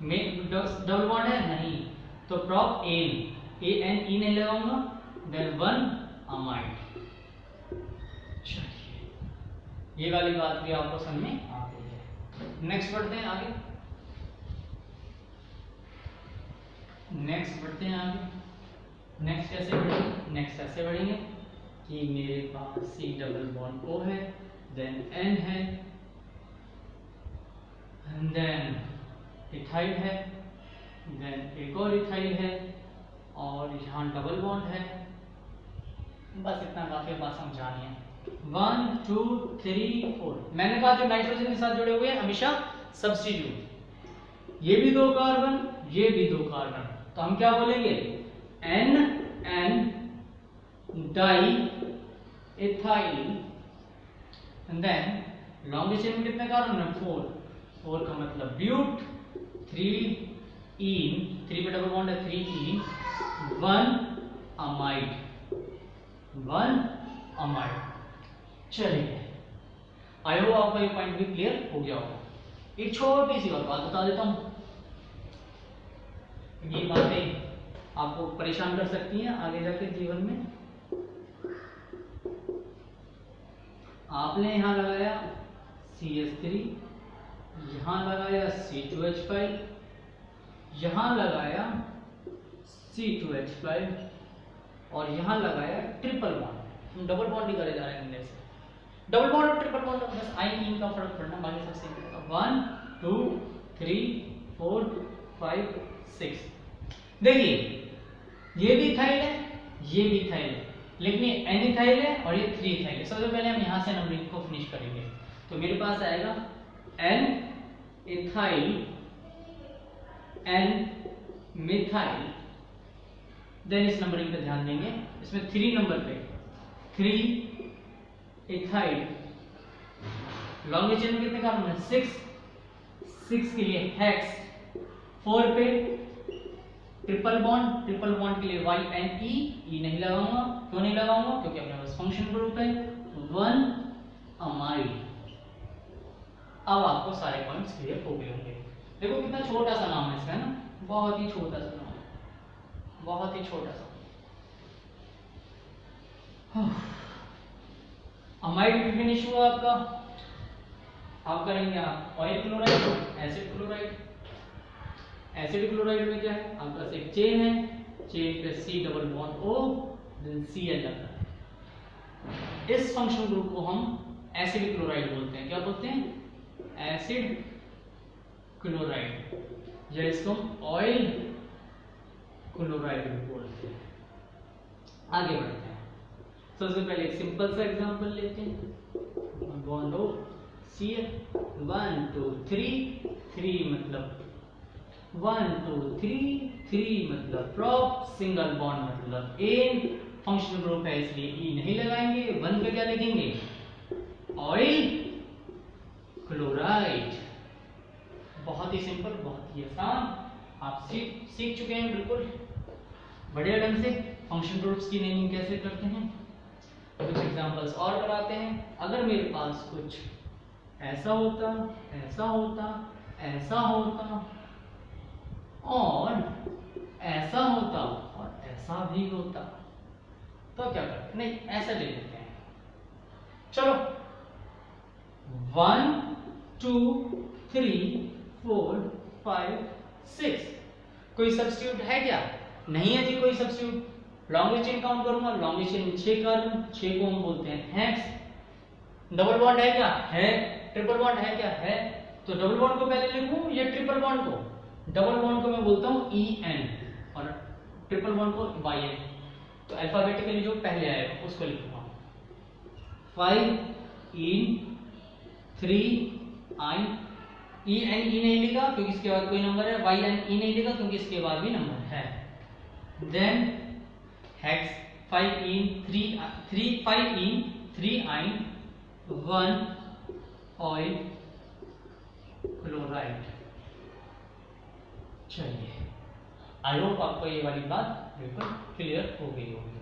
डबल बॉन्ड है? नहीं। तो prop ane, A N E नहीं लगाऊंगा, देन 1 अमाइड। चलिए ये वाली बात भी आपको समझ में आ गई है। नेक्स्ट बढ़ते हैं आगे। नेक्स्ट कैसे बढ़ेंगे? नेक्स्ट ऐसे बढ़ेंगे कि मेरे पास C डबल बॉन्ड O है, देन N है, देन इथाइल है, देन एक और इथाइल है और यहाँ डबल बॉन्ड है। बस इतना काफी, बात समझानी है। 1 2 3 4। मैंने कहा जो नाइट्रोजन के साथ जुड़े हुए हैं हमेशा सब्स्टिट्यूट, ये भी 2 कार्बन, ये भी 2 कार्बन, तो हम क्या बोलेंगे? N di ethyl, then longest chain में कितने कार्बन है? 4 4 का मतलब ब्यूट, 3 इन, 3 पे डबल बॉन्ड है, 3 इन 1 अमाइड, 1 अमाइड। चलिए आई होप आपको ये पॉइंट भी क्लियर हो गया होगा। एक छोटी सी और बात बता देता हूं, ये बातें आपको परेशान कर सकती हैं आगे जाके जीवन में। आपने यहां लगाया CH3, यहां लगाया C2H5, यहां लगाया C2H5 और यहां लगाया ट्रिपल बॉन्ड। हम डबल बॉन्ड ही करे जा रहे हैं इनमें से। डबल बॉन्ड और ट्रिपल बॉन्ड बस आइन इन का फर्क पड़ना, बाकी सब सेम रहेगा। 1 2 3 4 5 6। देखिए ये भी इथाइल है, ये भी इथाइल है, लेकिन ये N इथाइल है और ये 3 इथाइल है। सबसे पहले हम यहां से नंबरिंग को फिनिश करेंगे, तो मेरे पास आएगा N ethyl, N methyl, then इस नंबरिंग पे ध्यान देंगे, इसमें 3 नंबर पे 3 इथाइल, लॉन्गेस्ट चेन में कितने कार्बन है? 6 के लिए हेक्स, 4 पे ट्रिपल बॉन्ड के लिए YNE, ई नहीं लगाऊंगा। क्यों नहीं लगाऊंगा? क्योंकि अपने पास फंक्शन ग्रुप है। 1 अमाइड। अब आपको सारे पॉइंट्स क्लियर हो गए होंगे। देखो कितना छोटा सा नाम है इसका, है ना, बहुत ही छोटा सा नाम है, बहुत ही छोटा सा। अमाइड भी फिनिश हुआ आपका। आप करेंगे आप oil chloride, acid chloride. Acid chloride में क्या है? आपके पास एक चेन है, चेन पे C double bond O, then Cl लगता है। इस फंक्शन ग्रुप को हम एसिड क्लोराइड बोलते हैं। क्या बोलते हैं? एसिड क्लोराइड, या इसको हम ऑयल क्लोराइड भी बोलते हैं। आगे बढ़ते हैं। सबसे पहले एक सिंपल सा एग्जांपल लेते हैं। बॉन्ड हो Cl 1 2 3, 3 मतलब 1 2 3, 3 मतलब prop, सिंगल बॉन्ड मतलब एन, फंक्शनल ग्रुप है इसलिए ई नहीं लगाएंगे। 1 पे क्या लिखेंगे? Oil chloride. बहुत ही सिंपल, बहुत ही आसान, आप सीख चुके हैं बिल्कुल बढ़िया ढंग से फंक्शन ग्रुप्स की नेमिंग कैसे करते हैं। कुछ एग्जांपल्स और कराते हैं। अगर मेरे पास कुछ ऐसा होता, ऐसा होता, ऐसा होता और ऐसा होता और ऐसा भी होता तो क्या करते? नहीं, ऐसा ले लेते हैं। चलो 1 2 3 4 5 6, कोई सब्स्टिट्यूट है क्या? नहीं है जी कोई सब्स्टिट्यूट। लॉन्ग चेन काउंट करूंगा, लॉन्ग चेन में 6 कार्बन, 6 को हम बोलते हैं हेक्स। डबल बॉन्ड है क्या? है। ट्रिपल बॉन्ड है क्या? है। तो डबल बॉन्ड को पहले लिखूं या ट्रिपल बॉन्ड को? डबल बॉन्ड को मैं बोलता हूं En और ट्रिपल बॉन्ड को Yn। तो अल्फाबेटिकली जो पहले आएगा उसको लिखूंगा। 5 इन 3 आई, ई एन ई नहीं लिखा क्योंकि इसके बाद कोई नंबर है, वाई एन ई नहीं लिखा क्योंकि इसके बाद भी नंबर है। देन हेक्स 5 इन 3 5 इन 3 आइन 1 ऑयल क्लोराइड। चलिए, आई होप आपको ये वाली बात बिल्कुल क्लियर हो गई होगी।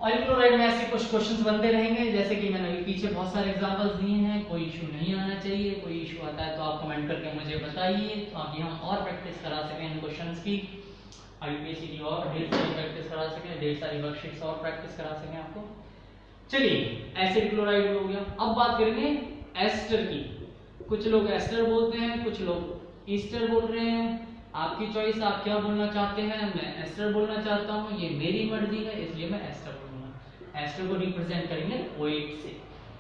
ऑयल क्लोराइड में ऐसे कुछ क्वेश्चंस बनते रहेंगे, जैसे कि मैंने अभी पीछे बहुत सारे एग्जांपल्स दिए हैं। कोई इशू नहीं आना चाहिए, कोई इशू आता है तो आप कमेंट करके मुझे बताइए ताकि हम और प्रैक्टिस करा सकें इन क्वेश्चंस की। आईपीएससी और ढेर सारी प्रैक्टिस करा सकें, ढेर सारी वर्कशीट्स और प्रैक्टिस करा सकें आपको। चलिए, एसिड क्लोराइड हो गया। अब बात करेंगे एस्टर की। कुछ लोग एस्टर बोलते हैं, कुछ लोग ईस्टर बोल रहे हैं। आपकी चॉइस, आप क्या बोलना चाहते हैं। मैं एस्टर बोलना चाहता हूँ, ये मेरी मर्जी है इसलिए मैं एस्टर बोलूंगा। एस्टर को रिप्रेजेंट करेंगे O8 से।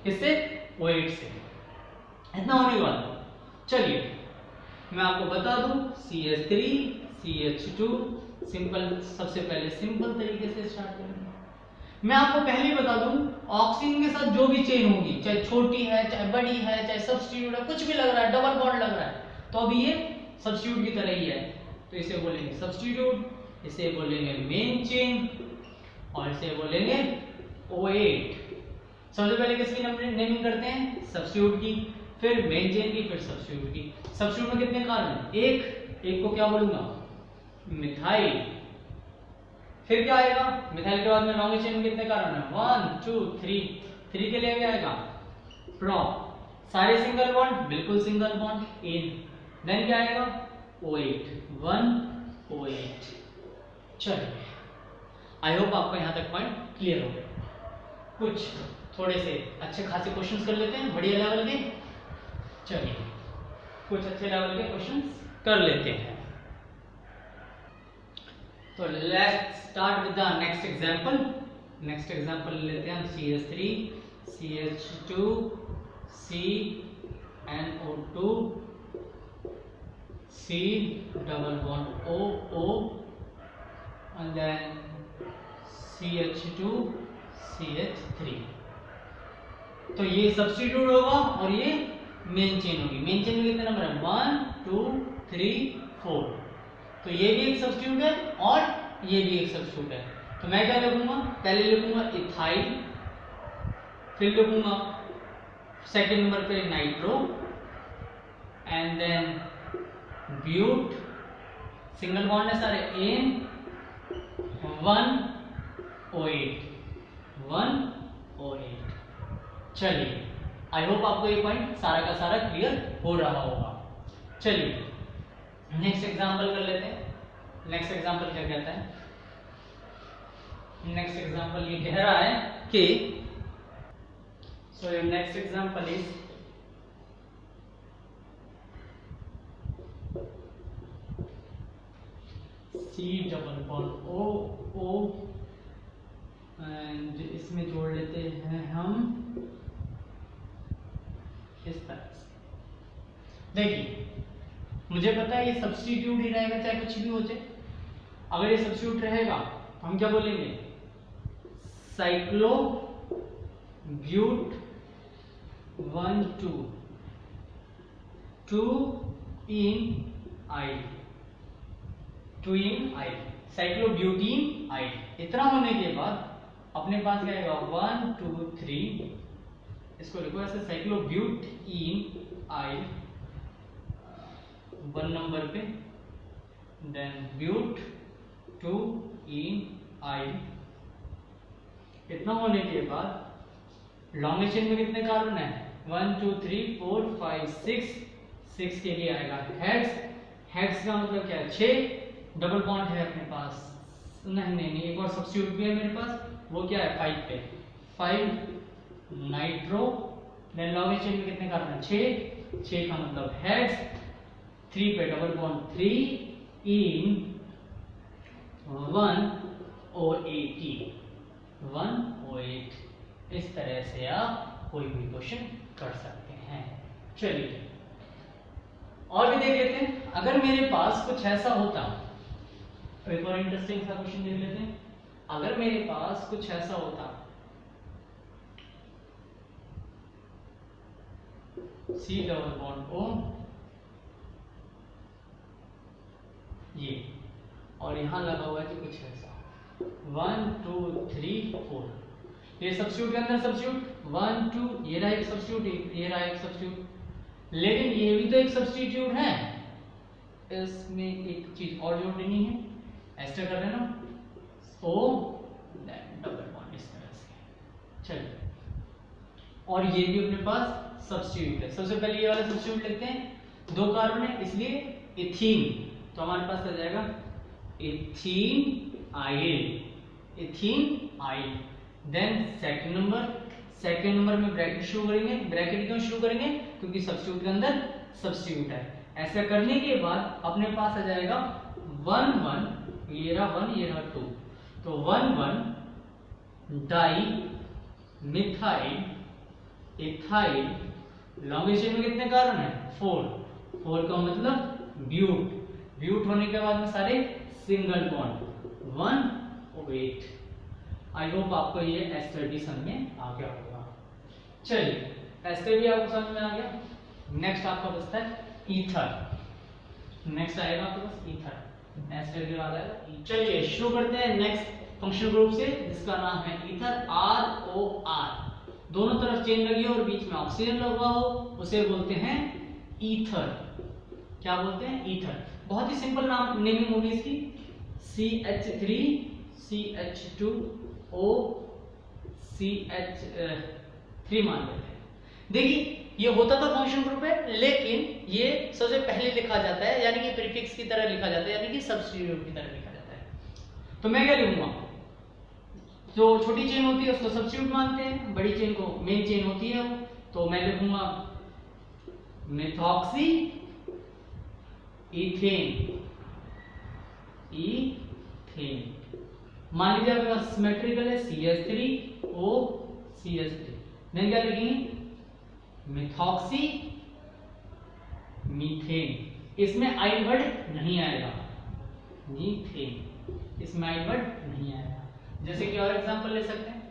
किससे? O8 से। इतना होने वाला। चलिए मैं आपको बता दूं, CH3 CH2 सिंपल। सबसे पहले सिंपल तरीके से स्टार्ट करेंगे। मैं आपको पहले ही बता दूं, ऑक्सीजन के साथ जो भी चेन होगी, चाहे छोटी है चाहे बड़ी है चाहे सब्स्टिट्यूट है, कुछ भी लग रहा है, डबल बॉन्ड लग रहा है, तो अभी ये सब्स्टिट्यूट की तरह ही है। तो इसे बोलेंगे सब्स्टिट्यूट, इसे बोलेंगे मेन चेन और इसे बोलेंगे O8। सबसे पहले किसकी नेमिंग करते हैं? सब्स्टिट्यूट की, फिर मेन चेन की, फिर सब्स्टिट्यूट की। सब्स्टिट्यूट में कितने कार्बन? एक को क्या बोलूंगा? मिथाइल। फिर क्या आएगा? मिथाइल के बाद में लॉन्ग चेन में कितने कार्बन है? 1 2 3 के लिए क्या आएगा? प्रोप। सारे सिंगल बॉन्ड, बिल्कुल सिंगल बॉन्ड, एन। देन क्या आएगा? O8 1 O8। चलिए, आई होप आपको यहां तक पॉइंट क्लियर हो गया। कुछ थोड़े से अच्छे खासे क्वेश्चंस कर लेते हैं, बढ़िया लेवल के। चलिए, कुछ अच्छे लेवल के क्वेश्चंस कर लेते हैं। तो let's start with the next example. Next example लेते हैं हम CH3 CH2 CnO2 C double bond O and then CH2 CH3। तो ये सब्स्टिट्यूट होगा और ये मेन चेन होगी। मेन चेन में कितने नंबर है? 1 2 3 4। तो ये भी एक सब्स्टिट्यूट है और ये भी एक सब्स्टिट्यूट है। तो मैं क्या लिखूंगा? पहले लिखूंगा इथाइल, फिर लिखूंगा सेकंड नंबर पे nitro and then but, single bond है सारे, एन 1 O8 1 O8। चलिए, आई होप आपको ये पॉइंट सारा का सारा क्लियर हो रहा होगा। चलिए नेक्स्ट एग्जांपल कर लेते हैं। नेक्स्ट एग्जांपल क्या कहता है? नेक्स्ट एग्जांपल ये कह रहा है कि so next example is C double bond O and इसमें जोड़ लेते हैं हम इस तरह से। देखिए मुझे पता है ये सब्स्टिट्यूट ही रहेगा, चाहे कुछ भी हो जाए। अगर ये सब्स्टिट्यूट रहेगा तो हम क्या बोलेंगे, साइक्लो ब्यूट 1 2 इन आई, 2 इन आई, साइक्लोब्यूटीन आई। इतना होने के बाद अपने पास क्या आएगा 1 2 3, इसको लिखो ऐसे साइक्लोब्यूट इन आई 1 नंबर पे, देन ब्यूट 2 इन आई। इतना होने के बाद लॉन्ग चेन में कितने कार्बन है 1 2 3 4 5 6, 6 के लिए आएगा हेक्स, हेक्स का मतलब क्या है 6, डबल बॉन्ड है अपने पास, नहीं एक और सब्स्टिट्यूट भी है मेरे पास, वो क्या है 5 पे, 5 नाइट्रो, देन लॉन्ग चेन में कितने कार्बन है 6, 6 का मतलब हेक्स, 3 पे डबल बॉन्ड 3 इन 1 OH, 1 OH। इस तरह से आप कोई भी क्वेश्चन कर सकते हैं। चलिए और भी देख लेते हैं। अगर मेरे पास कुछ ऐसा होता, एक और इंटरेस्टिंग सा क्वेश्चन देख लेते हैं। अगर मेरे पास कुछ ऐसा होता C डबल बॉन्ड O ये, और यहां लगा हुआ है कि कुछ ऐसा 1 2 3 4, ये सब्स्टिट्यूट के अंदर सब्स्टिट्यूट 1 2, ये रहा एक सब्स्टिट्यूट, ये रहा एक सब्स्टिट्यूट, लेकिन ये भी तो एक सब्स्टिट्यूट है, इसमें एक चीज और जोड़ देनी है, एस्टर कर लेना O डबल बॉन्ड इस तरह से। चलिए और ये भी अपने पास सब्स्टिट्यूट है। सबसे पहले ये वाला सब्स्टिट्यूट लिखते हैं, 2 कार्बन है इसलिए इथीन, तो हमारे पास आ जाएगा इथीन आइल, इथीन आइल। देन सेकंड नंबर में ब्रैकेट शुरू करेंगे, ब्रैकेट क्यों शुरू करेंगे क्योंकि सब्स्टिट्यूट के अंदर सब्स्टिट्यूट है। ऐसा करने के बाद अपने पास आ जाएगा 1 1, ये रहा 1 ये रहा 2, तो 1 1 di methyl ethyl, long chain में कितने कार्बन है 4, 4 का मतलब ब्यूट, ब्यूट होने के बाद में सारे सिंगल बॉन्ड 1 OH। आई होप आपको ये एस्टर भी समझ में आ गया होगा। चलिए एस्टर भी आपको समझ में आ गया। नेक्स्ट आपका बचता है ईथर, नेक्स्ट आएगा आपके पास ईथर, एस्टर के बाद आएगा। चलिए शुरू करते हैं नेक्स्ट फंक्शनल ग्रुप से जिसका नाम है ईथर, ROR, दोनों तरफ चेन लगी हो और बीच में ऑक्सीजन लगा हो, उसे बोलते हैं ईथर। क्या बोलते हैं ईथर। बहुत ही सिंपल नाम नेमिंग होगी इसकी, CH3 CH2O CH3 मान लेते हैं। देखिए ये होता तो फंक्शन ग्रुप है, लेकिन ये सबसे पहले लिखा जाता है, यानी कि प्रीफिक्स की तरह लिखा जाता है, यानी कि सब्स्टिट्यूट की तरह लिखा जाता है। तो मैं क्या लिखूंगा, जो छोटी चेन होती है उसको सब्स्टिट्यूट मानते हैं, बड़ी चेन को मेन चेन होती है वो, तो मैं लिखूंगा मेथॉक्सी इथेन, इथेन। मान लीजिए आपके पास सिमेट्रिकल है CH3O CH3, देन क्या लिखेंगे मेथॉक्सी मीथेन। इसमें आई वर्ड नहीं आएगा, मीथेन इसमें आई वर्ड नहीं आएगा। जैसे कि और एग्जांपल ले सकते हैं,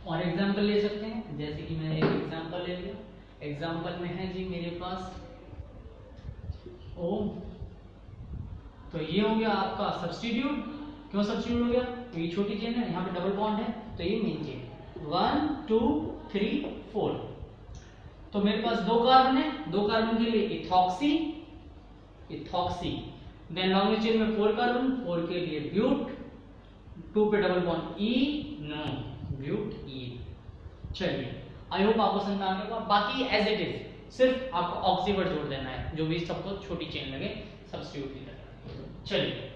और एग्जांपल ले सकते हैं, जैसे कि मैंने एक एग्जांपल ले लिया। एग्जांपल में है जी मेरे पास O, तो ये हो गया आपका सब्स्टिट्यूट। क्यों सब्स्टिट्यूट हो गया, तो ये छोटी चेन है, यहाँ पे डबल बॉन्ड है, तो ये मेन चेन 1 2 3 4। तो मेरे पास 2 कार्बन है, 2 कार्बन के लिए ethoxy, ethoxy. Then long chain में 4 कार्बन, 4 के लिए ब्यूट, 2 पे double bond E, no but E। चलिए आई होप आपको समझ में आ गया। बाकी एज इट इज, सिर्फ आपको ऑक्सी वर्ड जोड़ देना है, जो भी सबको छोटी चेन लगे सब्स्टिट्यूट की तरह। चलिए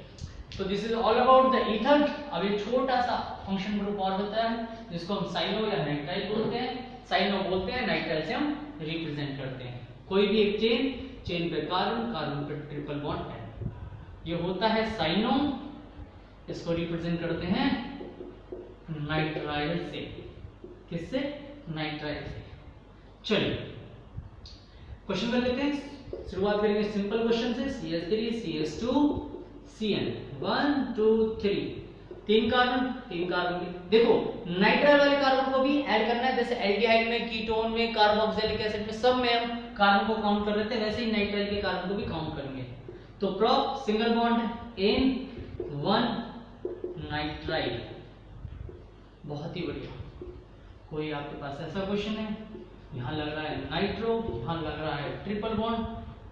तो this is all about the ether. अब एक छोटा सा फंक्शन ग्रुप और होता है जिसको हम साइनो या नाइट्राइल बोलते हैं। साइनो बोलते हैं, नाइट्राइल से हम रिप्रेजेंट करते हैं कोई भी एक चेन, चेन पे कार्बन, कार्बन पे ट्रिपल बॉन्ड है, ये होता है साइनो। इसको रिप्रेजेंट करते हैं नाइट्राइल से, किससे, नाइट्राइल से। चलिए क्वेश्चन कर लेते हैं, शुरुआत करेंगे सिंपल क्वेश्चन से। CH3 CH2 CN 1 2 3 तीन कार्बन की। देखो नाइट्राइल वाले कार्बन को भी ऐड करना है, जैसे एल्डिहाइड में, कीटोन में, कार्बोक्सिलिक एसिड में, सब में हम कार्बन को काउंट कर लेते हैं, वैसे ही नाइट्राइल के कार्बन को भी काउंट करेंगे। तो prop single bond ane 1 nitrile, बहुत ही बढ़िया। कोई आपके पास ऐसा क्वेश्चन है, यहाँ लग रहा है नाइट्रो, यहाँ लग रहा है ट्रिपल बॉन्ड,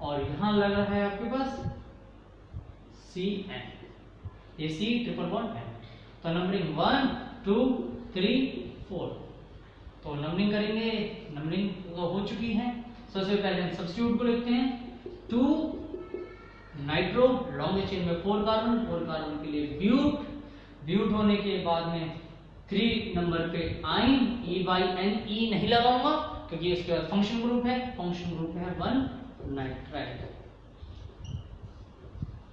और यहाँ लग रहा है आपके पास CN, ये C ट्रिपल बॉन्ड है। तो नंबरिंग 1 2 3 4, तो नंबरिंग करेंगे, नंबरिंग तो हो चुकी है। सबसे पहले हम सब्स्टिट्यूट को लिखते हैं, 2 नाइट्रो, लॉन्ग चेन में 4 कार्बन के लिए ब्यूट होने के बाद में 3 नंबर पे आइन, E नहीं लगाऊंगा क्योंकि इसके बाद फंक्शन ग्रुप है 1 नाइट्राइल।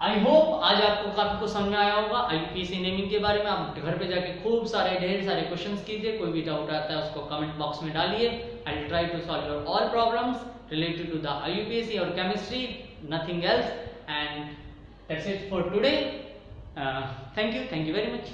आई होप आज आपको काफी कुछ समझ में आया होगा IUPAC नेमिंग के बारे में। आप घर पे जाके खूब सारे ढेर सारे क्वेश्चंस कीजिए, कोई भी डाउट आता है उसको कमेंट बॉक्स में डालिए। I will try to solve your all problems related to the IUPAC or chemistry, nothing else, and that's it for today. Thank you very much.